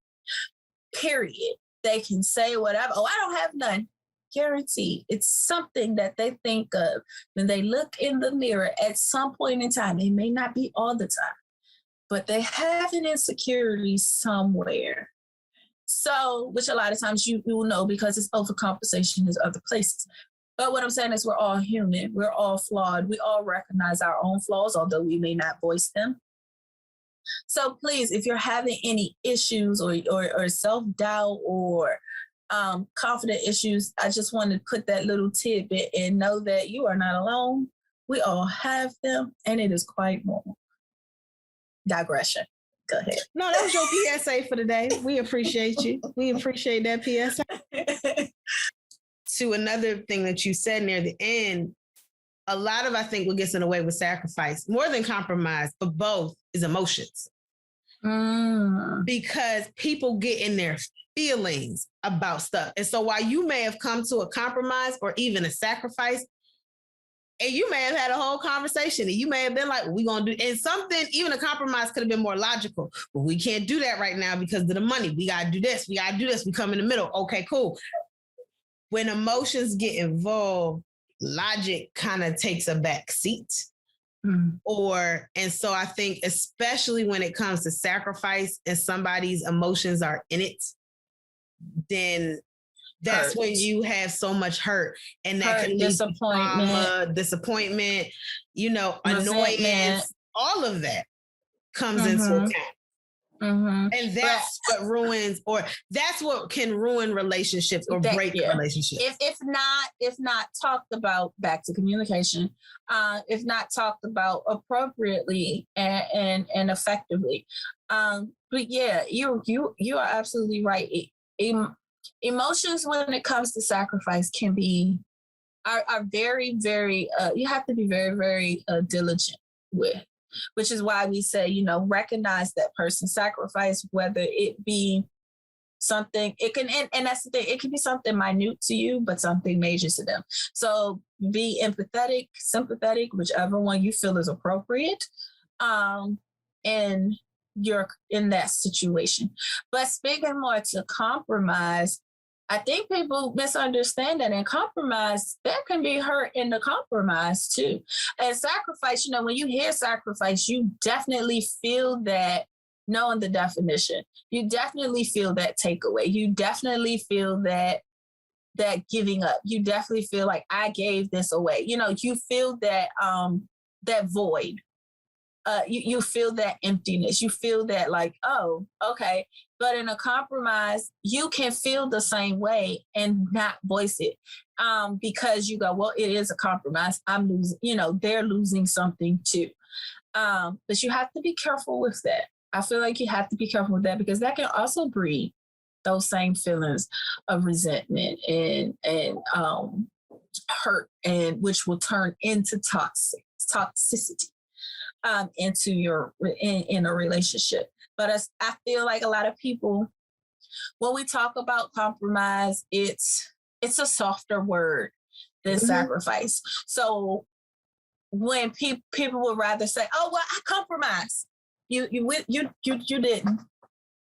Period. They can say whatever. Oh, I don't have none. Guaranteed. It's something that they think of when they look in the mirror at some point in time. It may not be all the time, but they have an insecurity somewhere. So, which a lot of times you will know because it's overcompensation in other places. But what I'm saying is we're all human. We're all flawed. We all recognize our own flaws, although we may not voice them. So please, if you're having any issues or self-doubt or confident issues, I just want to put that little tidbit and know that you are not alone. We all have them, and it is quite normal. Digression. Go ahead. No, that was your PSA for the day. We appreciate you. We appreciate that PSA. To another thing that you said near the end, a lot of, I think, what gets in the way with sacrifice, more than compromise, but both, is emotions. Because people get in their feelings about stuff. And so while you may have come to a compromise or even a sacrifice, and you may have had a whole conversation and you may have been like, we're going to do, and something, even a compromise could have been more logical. But we can't do that right now because of the money. We got to do this. We got to do this. We come in the middle. Okay, cool. When emotions get involved, logic kind of takes a back seat. And so I think, especially when it comes to sacrifice and somebody's emotions are in it, then That's when you have so much hurt, and that can lead to trauma, disappointment, annoyance. All of that comes into account. And that's what ruins, or that's what can ruin relationships or break relationships. If not talked about, back to communication, if not talked about appropriately and effectively. But yeah, you are absolutely right. Emotions when it comes to sacrifice are very, very, you have to be very, very diligent with. Which is why we say, recognize that person's sacrifice, whether it be something, it can, and that's the thing, it can be something minute to you, but something major to them. So be empathetic, sympathetic, whichever one you feel is appropriate, and you're in that situation. But speaking more to compromise, I think people misunderstand that in compromise, there can be hurt in the compromise too. And sacrifice, when you hear sacrifice, you definitely feel that, knowing the definition, you definitely feel that takeaway. You definitely feel that giving up. You definitely feel like I gave this away. You feel that that void. You feel that emptiness. You feel that like, oh, okay. But in a compromise, you can feel the same way and not voice it because you go, well, it is a compromise. I'm losing, they're losing something too. But you have to be careful with that. I feel like you have to be careful with that because that can also breed those same feelings of resentment and hurt, and which will turn into toxicity. Into in a relationship. But I feel like a lot of people, when we talk about compromise, it's a softer word than sacrifice. So when people would rather say, "Oh well, I compromised," you didn't.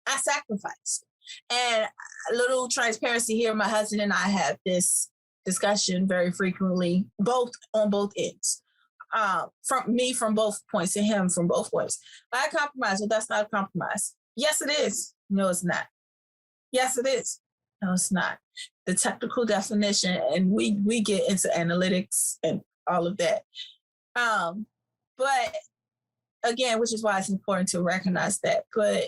I sacrificed. And a little transparency here. My husband and I have this discussion very frequently, on both ends. From both points, and him from both points. I compromise, but that's not a compromise. Yes, it is. No, it's not. Yes, it is. No, it's not. The technical definition, and we get into analytics and all of that. But again, which is why it's important to recognize that. But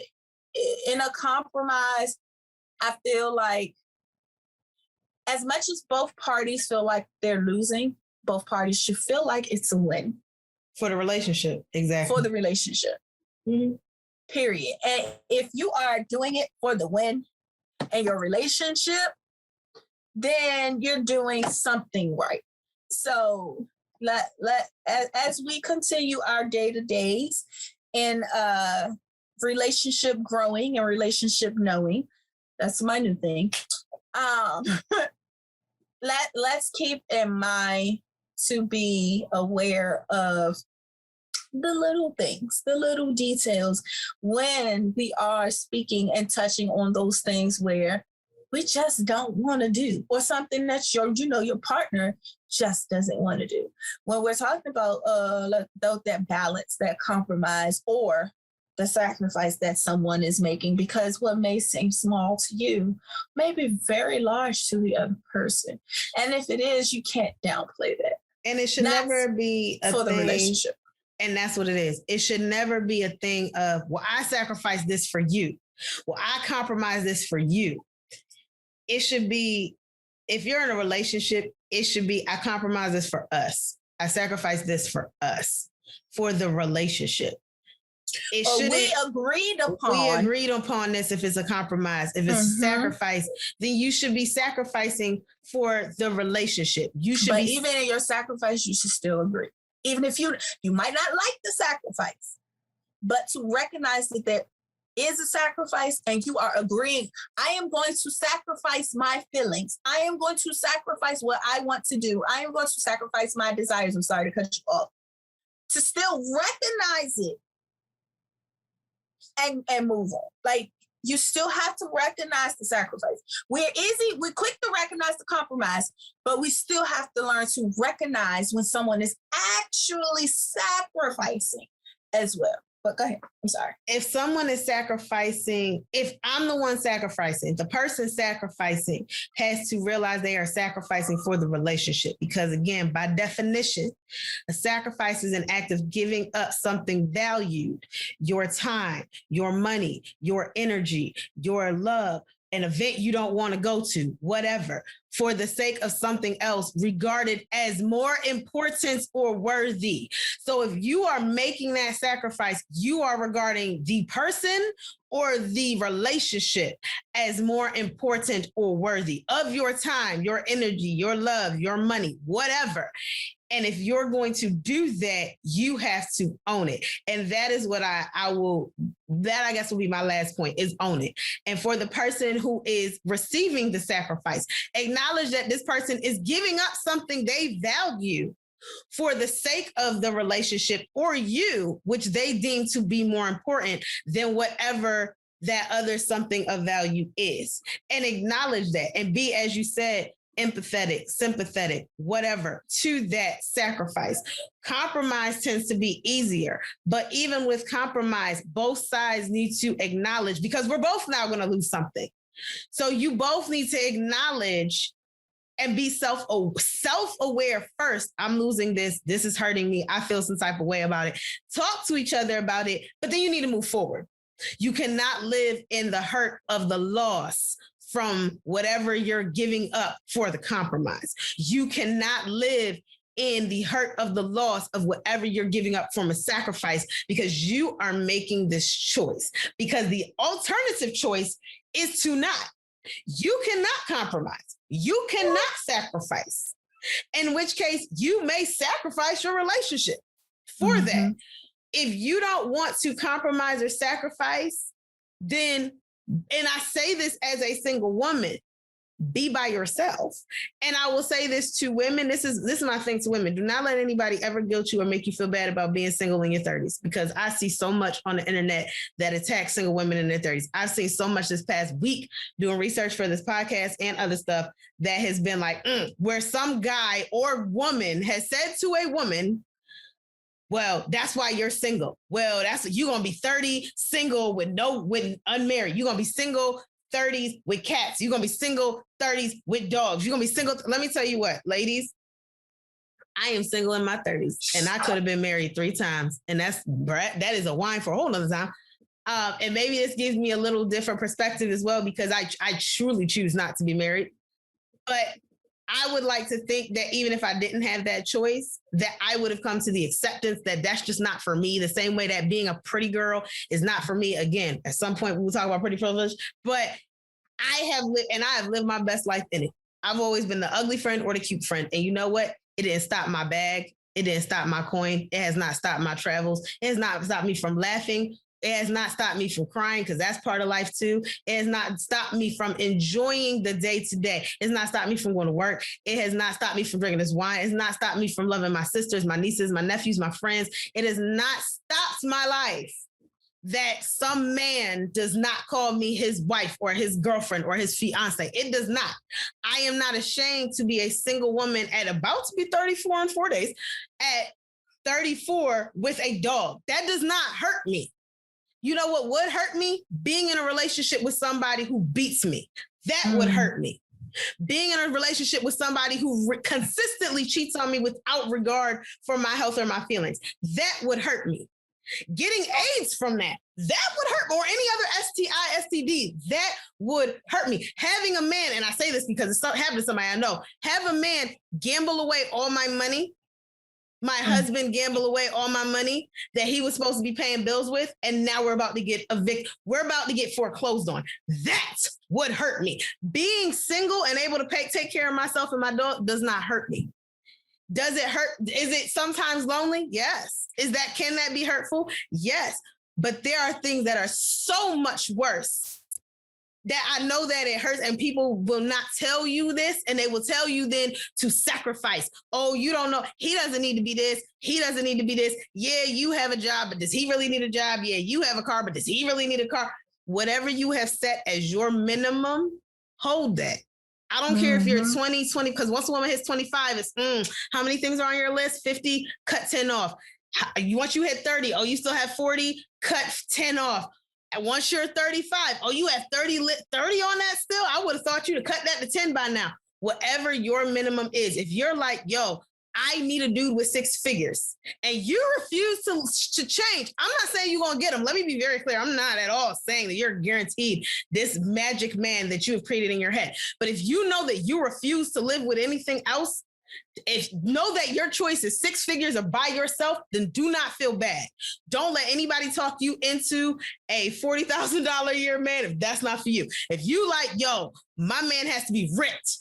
in a compromise, I feel like as much as both parties feel like they're losing, both parties should feel like it's a win. For the relationship, exactly. For the relationship. Mm-hmm. Period. And if you are doing it for the win in your relationship, then you're doing something right. So as we continue our day-to-days in relationship growing and relationship knowing, that's my new thing. Let's keep in mind to be aware of the little things, the little details when we are speaking and touching on those things where we just don't want to do, or something that your partner just doesn't want to do. When we're talking about that balance, that compromise, or the sacrifice that someone is making, because what may seem small to you may be very large to the other person. And if it is, you can't downplay that. And it should never be a for the thing, relationship. And that's what it is. It should never be a thing of, well, I sacrifice this for you. Well, I compromise this for you. It should be, if you're in a relationship, it should be, I compromise this for us. I sacrifice this for us, for the relationship. We agreed upon this. If it's a compromise, if it's a sacrifice, then you should be sacrificing for the relationship. Even in your sacrifice, you should still agree. Even if you might not like the sacrifice, but to recognize that there is a sacrifice and you are agreeing, I am going to sacrifice my feelings. I am going to sacrifice what I want to do. I am going to sacrifice my desires. I'm sorry to cut you off. To still recognize it and move on. Like, you still have to recognize the sacrifice. We're quick to recognize the compromise, but we still have to learn to recognize when someone is actually sacrificing as well. But go ahead. I'm sorry. If someone is sacrificing, if I'm the one sacrificing, the person sacrificing has to realize they are sacrificing for the relationship. Because again, by definition, a sacrifice is an act of giving up something valued, your time, your money, your energy, your love, an event you don't want to go to, whatever, for the sake of something else regarded as more important or worthy. So if you are making that sacrifice, you are regarding the person or the relationship as more important or worthy of your time, your energy, your love, your money, whatever. And if you're going to do that, you have to own it. And that is what I guess will be my last point, is own it. And for the person who is receiving the sacrifice, acknowledge that this person is giving up something they value for the sake of the relationship or you, which they deem to be more important than whatever that other something of value is. And acknowledge that and be, as you said, empathetic, sympathetic, whatever, to that sacrifice. Compromise tends to be easier, but even with compromise, both sides need to acknowledge, because we're both now going to lose something. So you both need to acknowledge and be self-aware first. I'm losing this. This is hurting me. I feel some type of way about it. Talk to each other about it, but then you need to move forward. You cannot live in the hurt of the loss from whatever you're giving up for the compromise. You cannot live in the hurt of the loss of whatever you're giving up from a sacrifice, because you are making this choice. Because the alternative choice is to not. You cannot compromise. You cannot sacrifice. In which case, you may sacrifice your relationship for that. If you don't want to compromise or sacrifice, then, and I say this as a single woman, be by yourself. And I will say this to women. This is my thing to women. Do not let anybody ever guilt you or make you feel bad about being single in your 30s, because I see so much on the internet that attacks single women in their 30s. I've seen so much this past week doing research for this podcast and other stuff that has been like, where some guy or woman has said to a woman, well, that's why you're single. Well, you're going to be 30 single with unmarried. You're going to be single 30s with cats. You're going to be single 30s with dogs. You're going to be single. Let me tell you what, ladies, I am single in my 30s and I could have been married 3 times. And that is a wine for a whole nother time. And maybe this gives me a little different perspective as well, because I truly choose not to be married. But I would like to think that even if I didn't have that choice, that I would have come to the acceptance that that's just not for me, the same way that being a pretty girl is not for me. Again, at some point we'll talk about pretty privilege, but I have lived my best life in it. I've always been the ugly friend or the cute friend. And you know what? It didn't stop my bag. It didn't stop my coin. It has not stopped my travels. It has not stopped me from laughing. It has not stopped me from crying, because that's part of life too. It has not stopped me from enjoying the day to day. It's not stopped me from going to work. It has not stopped me from drinking this wine. It's not stopped me from loving my sisters, my nieces, my nephews, my friends. It has not stopped my life that some man does not call me his wife or his girlfriend or his fiance. It does not. I am not ashamed to be a single woman at about to be 34 in 4 days, at 34 with a dog. That does not hurt me. You know what would hurt me? Being in a relationship with somebody who beats me. That would hurt me. Being in a relationship with somebody who consistently cheats on me without regard for my health or my feelings. That would hurt me. Getting AIDS from that would hurt, or any other STI, STD, that would hurt me. Having a man, and I say this because it's happened to somebody I know, have a man gamble away all my money, my husband gamble away all my money that he was supposed to be paying bills with, and now we're about to get evicted. We're about to get foreclosed on. That would hurt me. Being single and able to take care of myself and my dog does not hurt me. Does it hurt? Is it sometimes lonely? Yes. Can that be hurtful? Yes. But there are things that are so much worse that I know that it hurts, and people will not tell you this, and they will tell you then to sacrifice. Oh, you don't know. He doesn't need to be this. He doesn't need to be this. Yeah, you have a job, but does he really need a job? Yeah, you have a car, but does he really need a car? Whatever you have set as your minimum, hold that. I don't care if you're 20, because once a woman hits 25, it's how many things are on your list? 50, cut 10 off. Once you hit 30, oh, you still have 40, cut 10 off. And once you're 35, oh, you have 30 on that still? I would have thought you to cut that to 10 by now. Whatever your minimum is. If you're like, yo, I need a dude with 6 figures, and you refuse to change, I'm not saying you're going to get him. Let me be very clear. I'm not at all saying that you're guaranteed this magic man that you have created in your head. But if you know that you refuse to live with anything else, if know that your choice is 6 figures or by yourself, then do not feel bad. Don't let anybody talk you into a $40,000 a year man if that's not for you. If you like, yo, my man has to be ripped.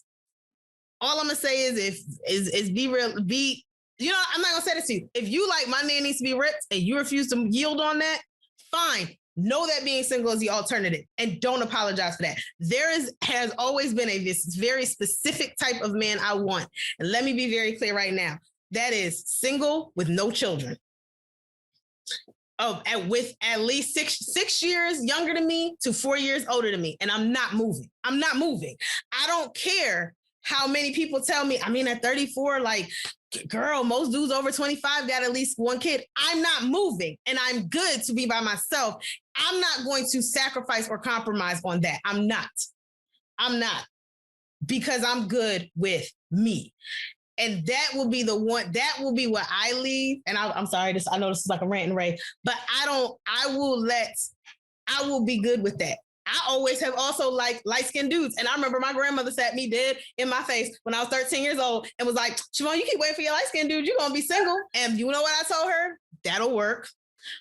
All I'm gonna say is be real, you know, I'm not gonna say this to you. If you like my man needs to be ripped and you refuse to yield on that, fine. Know that being single is the alternative and don't apologize for that. Has always been this very specific type of man I want. And let me be very clear right now. That is single with no children. With at least six years younger than me to 4 years older than me. And I'm not moving. I don't care how many people tell me, I mean, at 34, like, girl, most dudes over 25 got at least 1 kid. I'm not moving, and I'm good to be by myself. I'm not going to sacrifice or compromise on that. I'm not, because I'm good with me. And that will be what I leave. And I'm sorry, I know this is like a rant and rave, but I will be good with that. I always have also liked light-skinned dudes. And I remember my grandmother sat me dead in my face when I was 13 years old and was like, Siobhan, you keep waiting for your light-skinned dude, you're going to be single. And you know what I told her? That'll work.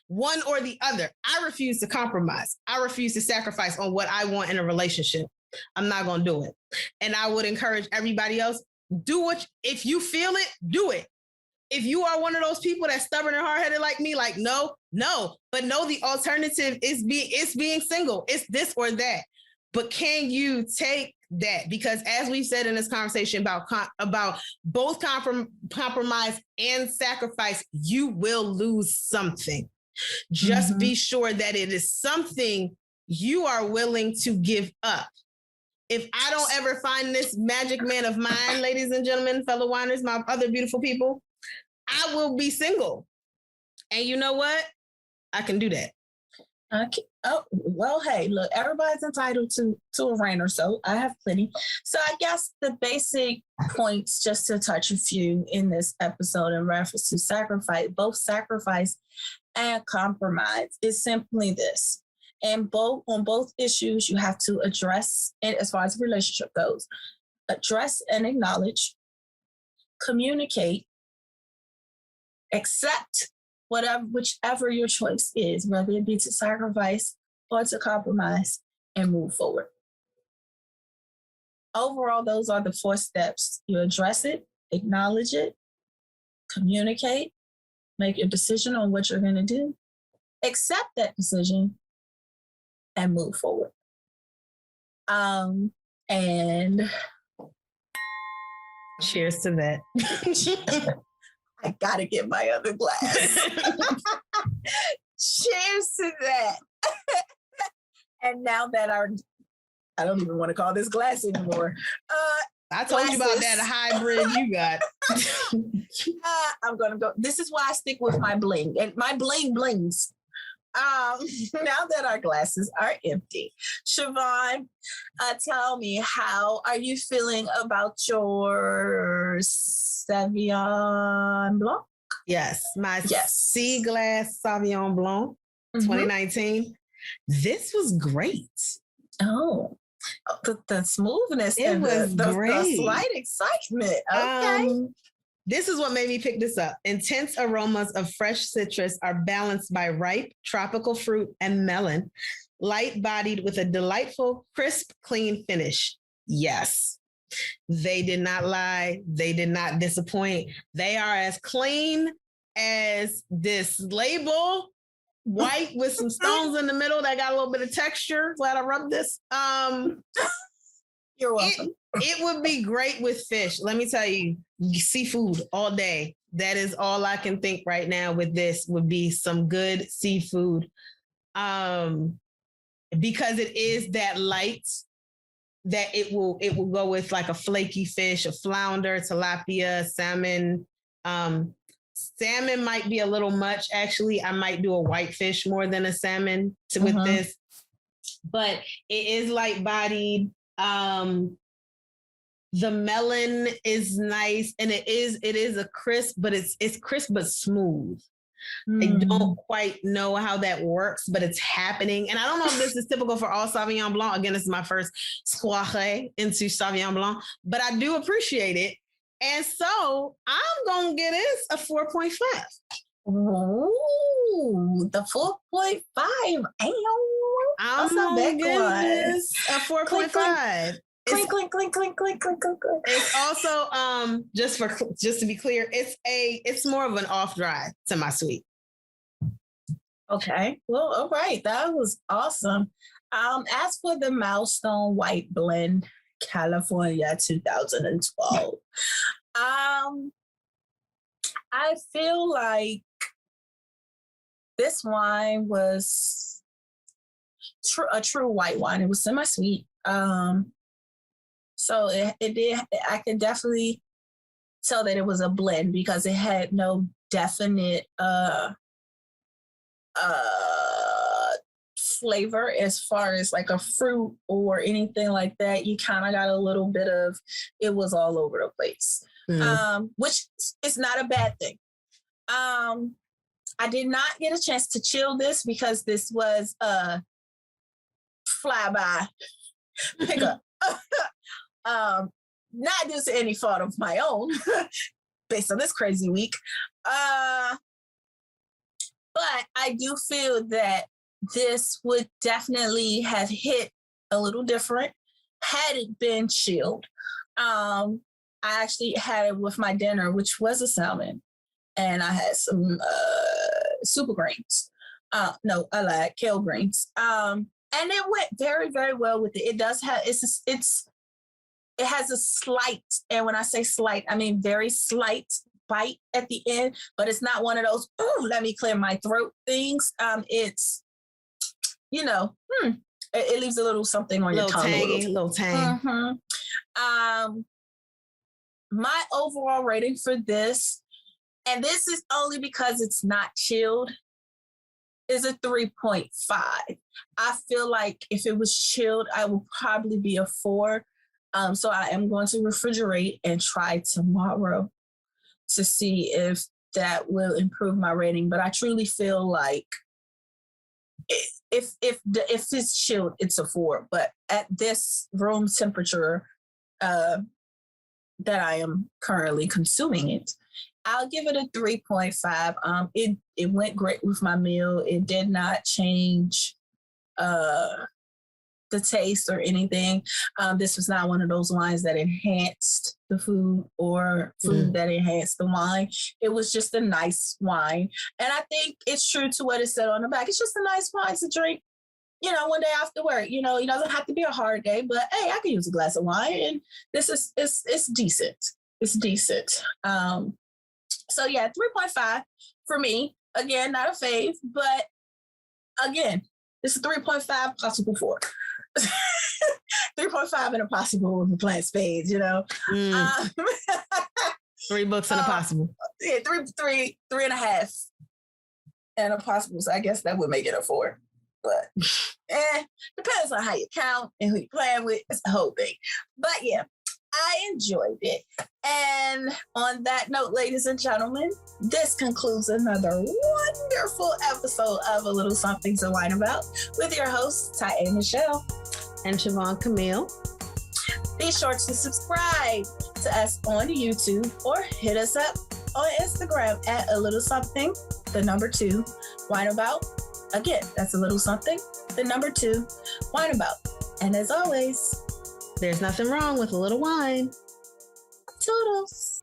One or the other. I refuse to compromise. I refuse to sacrifice on what I want in a relationship. I'm not going to do it. And I would encourage everybody else, if you feel it, do it. If you are one of those people that's stubborn and hard-headed like me, like, no, but no, the alternative is being single. It's this or that. But can you take that? Because as we've said in this conversation about both compromise and sacrifice, you will lose something. Just be sure that it is something you are willing to give up. If I don't ever find this magic man of mine, ladies and gentlemen, fellow whiners, my other beautiful people, I will be single. And you know what? I can do that. Okay. Oh, well, hey, look, everybody's entitled to a rant or so. I have plenty. So I guess the basic points, just to touch a few in this episode in reference to both sacrifice and compromise, is simply this. And on both issues, you have to address, and as far as the relationship goes, address and acknowledge, communicate, accept whichever your choice is, whether it be to sacrifice or to compromise, and move forward. Overall, those are the 4 steps. You address it, acknowledge it, communicate, make your decision on what you're going to do, accept that decision, and move forward. And cheers to that. I gotta get my other glass. Cheers to that. And now that I don't even want to call this glass anymore. I told you about that hybrid you got. I'm gonna go. This is why I stick with my bling, and my bling blings. Now that our glasses are empty, Siobhan, tell me, how are you feeling about your Sauvignon Blanc? Yes, my Sea Glass Sauvignon Blanc 2019. This was great. Oh, the smoothness and the slight excitement. Okay. This is what made me pick this up. Intense aromas of fresh citrus are balanced by ripe tropical fruit and melon, light-bodied with a delightful, crisp, clean finish. Yes, they did not lie. They did not disappoint. They are as clean as this label, white with some stones in the middle that got a little bit of texture. Glad I rubbed this. You're welcome. It would be great with fish. Let me tell you, seafood all day. That is all I can think right now with this would be some good seafood. Because it is that light that it will go with like a flaky fish, a flounder, tilapia, salmon, salmon might be a little much. Actually, I might do a whitefish more than a salmon with this, but it is light bodied. The melon is nice, and it is a crisp, but it's crisp but smooth. I don't quite know how that works, but it's happening. And I don't know if this is typical for all Sauvignon Blanc. Again, this is my first soirée into Sauvignon Blanc, but I do appreciate it. And so I'm going to give this a 4.5. Ooh, the 4.5. I'm going to give this a 4.5. Clink, clink, clink, clink, clink, clink, clink. It's also just to be clear, it's more of an off dry to my sweet. Okay. Well, all right. That was awesome. As for the Milestone White Blend California 2012, I feel like this wine was a true white wine. It was semi-sweet. So it did. I can definitely tell that it was a blend because it had no definite flavor as far as like a fruit or anything like that. You kind of got a little bit of, it was all over the place, which is not a bad thing. I did not get a chance to chill this because this was a flyby pickup. Not due to any fault of my own, based on this crazy week. But I do feel that this would definitely have hit a little different had it been chilled. I actually had it with my dinner, which was a salmon, and I had some super greens. No, I like kale greens. And it went very, very well with it. It does have it has a slight, and when I say slight, I mean very slight bite at the end, but it's not one of those, oh, let me clear my throat things. It's, it leaves a little something on your tongue. Little tang. My overall rating for this, and this is only because it's not chilled, is a 3.5. I feel like if it was chilled, I would probably be a 4. So I am going to refrigerate and try tomorrow to see if that will improve my rating. But I truly feel like if it's chilled, it's a 4. But at this room temperature that I am currently consuming it, I'll give it a 3.5. It went great with my meal. It did not change the taste or anything. This was not one of those wines that enhanced the food or food that enhanced the wine. It was just a nice wine. And I think it's true to what it said on the back. It's just a nice wine to drink, one day after work. It doesn't have to be a hard day, but hey, I can use a glass of wine. And this is, it's decent. It's decent. So yeah, 3.5 for me. Again, not a fave, but again, it's a 3.5, possible 4. 3.5 and a possible with a plant spades, 3 books and a possible. Yeah, three and a half and a possible. So I guess that would make it a 4. But depends on how you count and who you're playing with. It's the whole thing. But yeah, I enjoyed it. And on that note, ladies and gentlemen, this concludes another wonderful episode of A Little Something to Wine About with your hosts, Ty Michelle and Siobhan Camille. Be sure to subscribe to us on YouTube or hit us up on Instagram at A Little Something, 2, Wine About. Again, that's A Little Something, 2, Wine About. And as always, there's nothing wrong with a little wine. Toodles.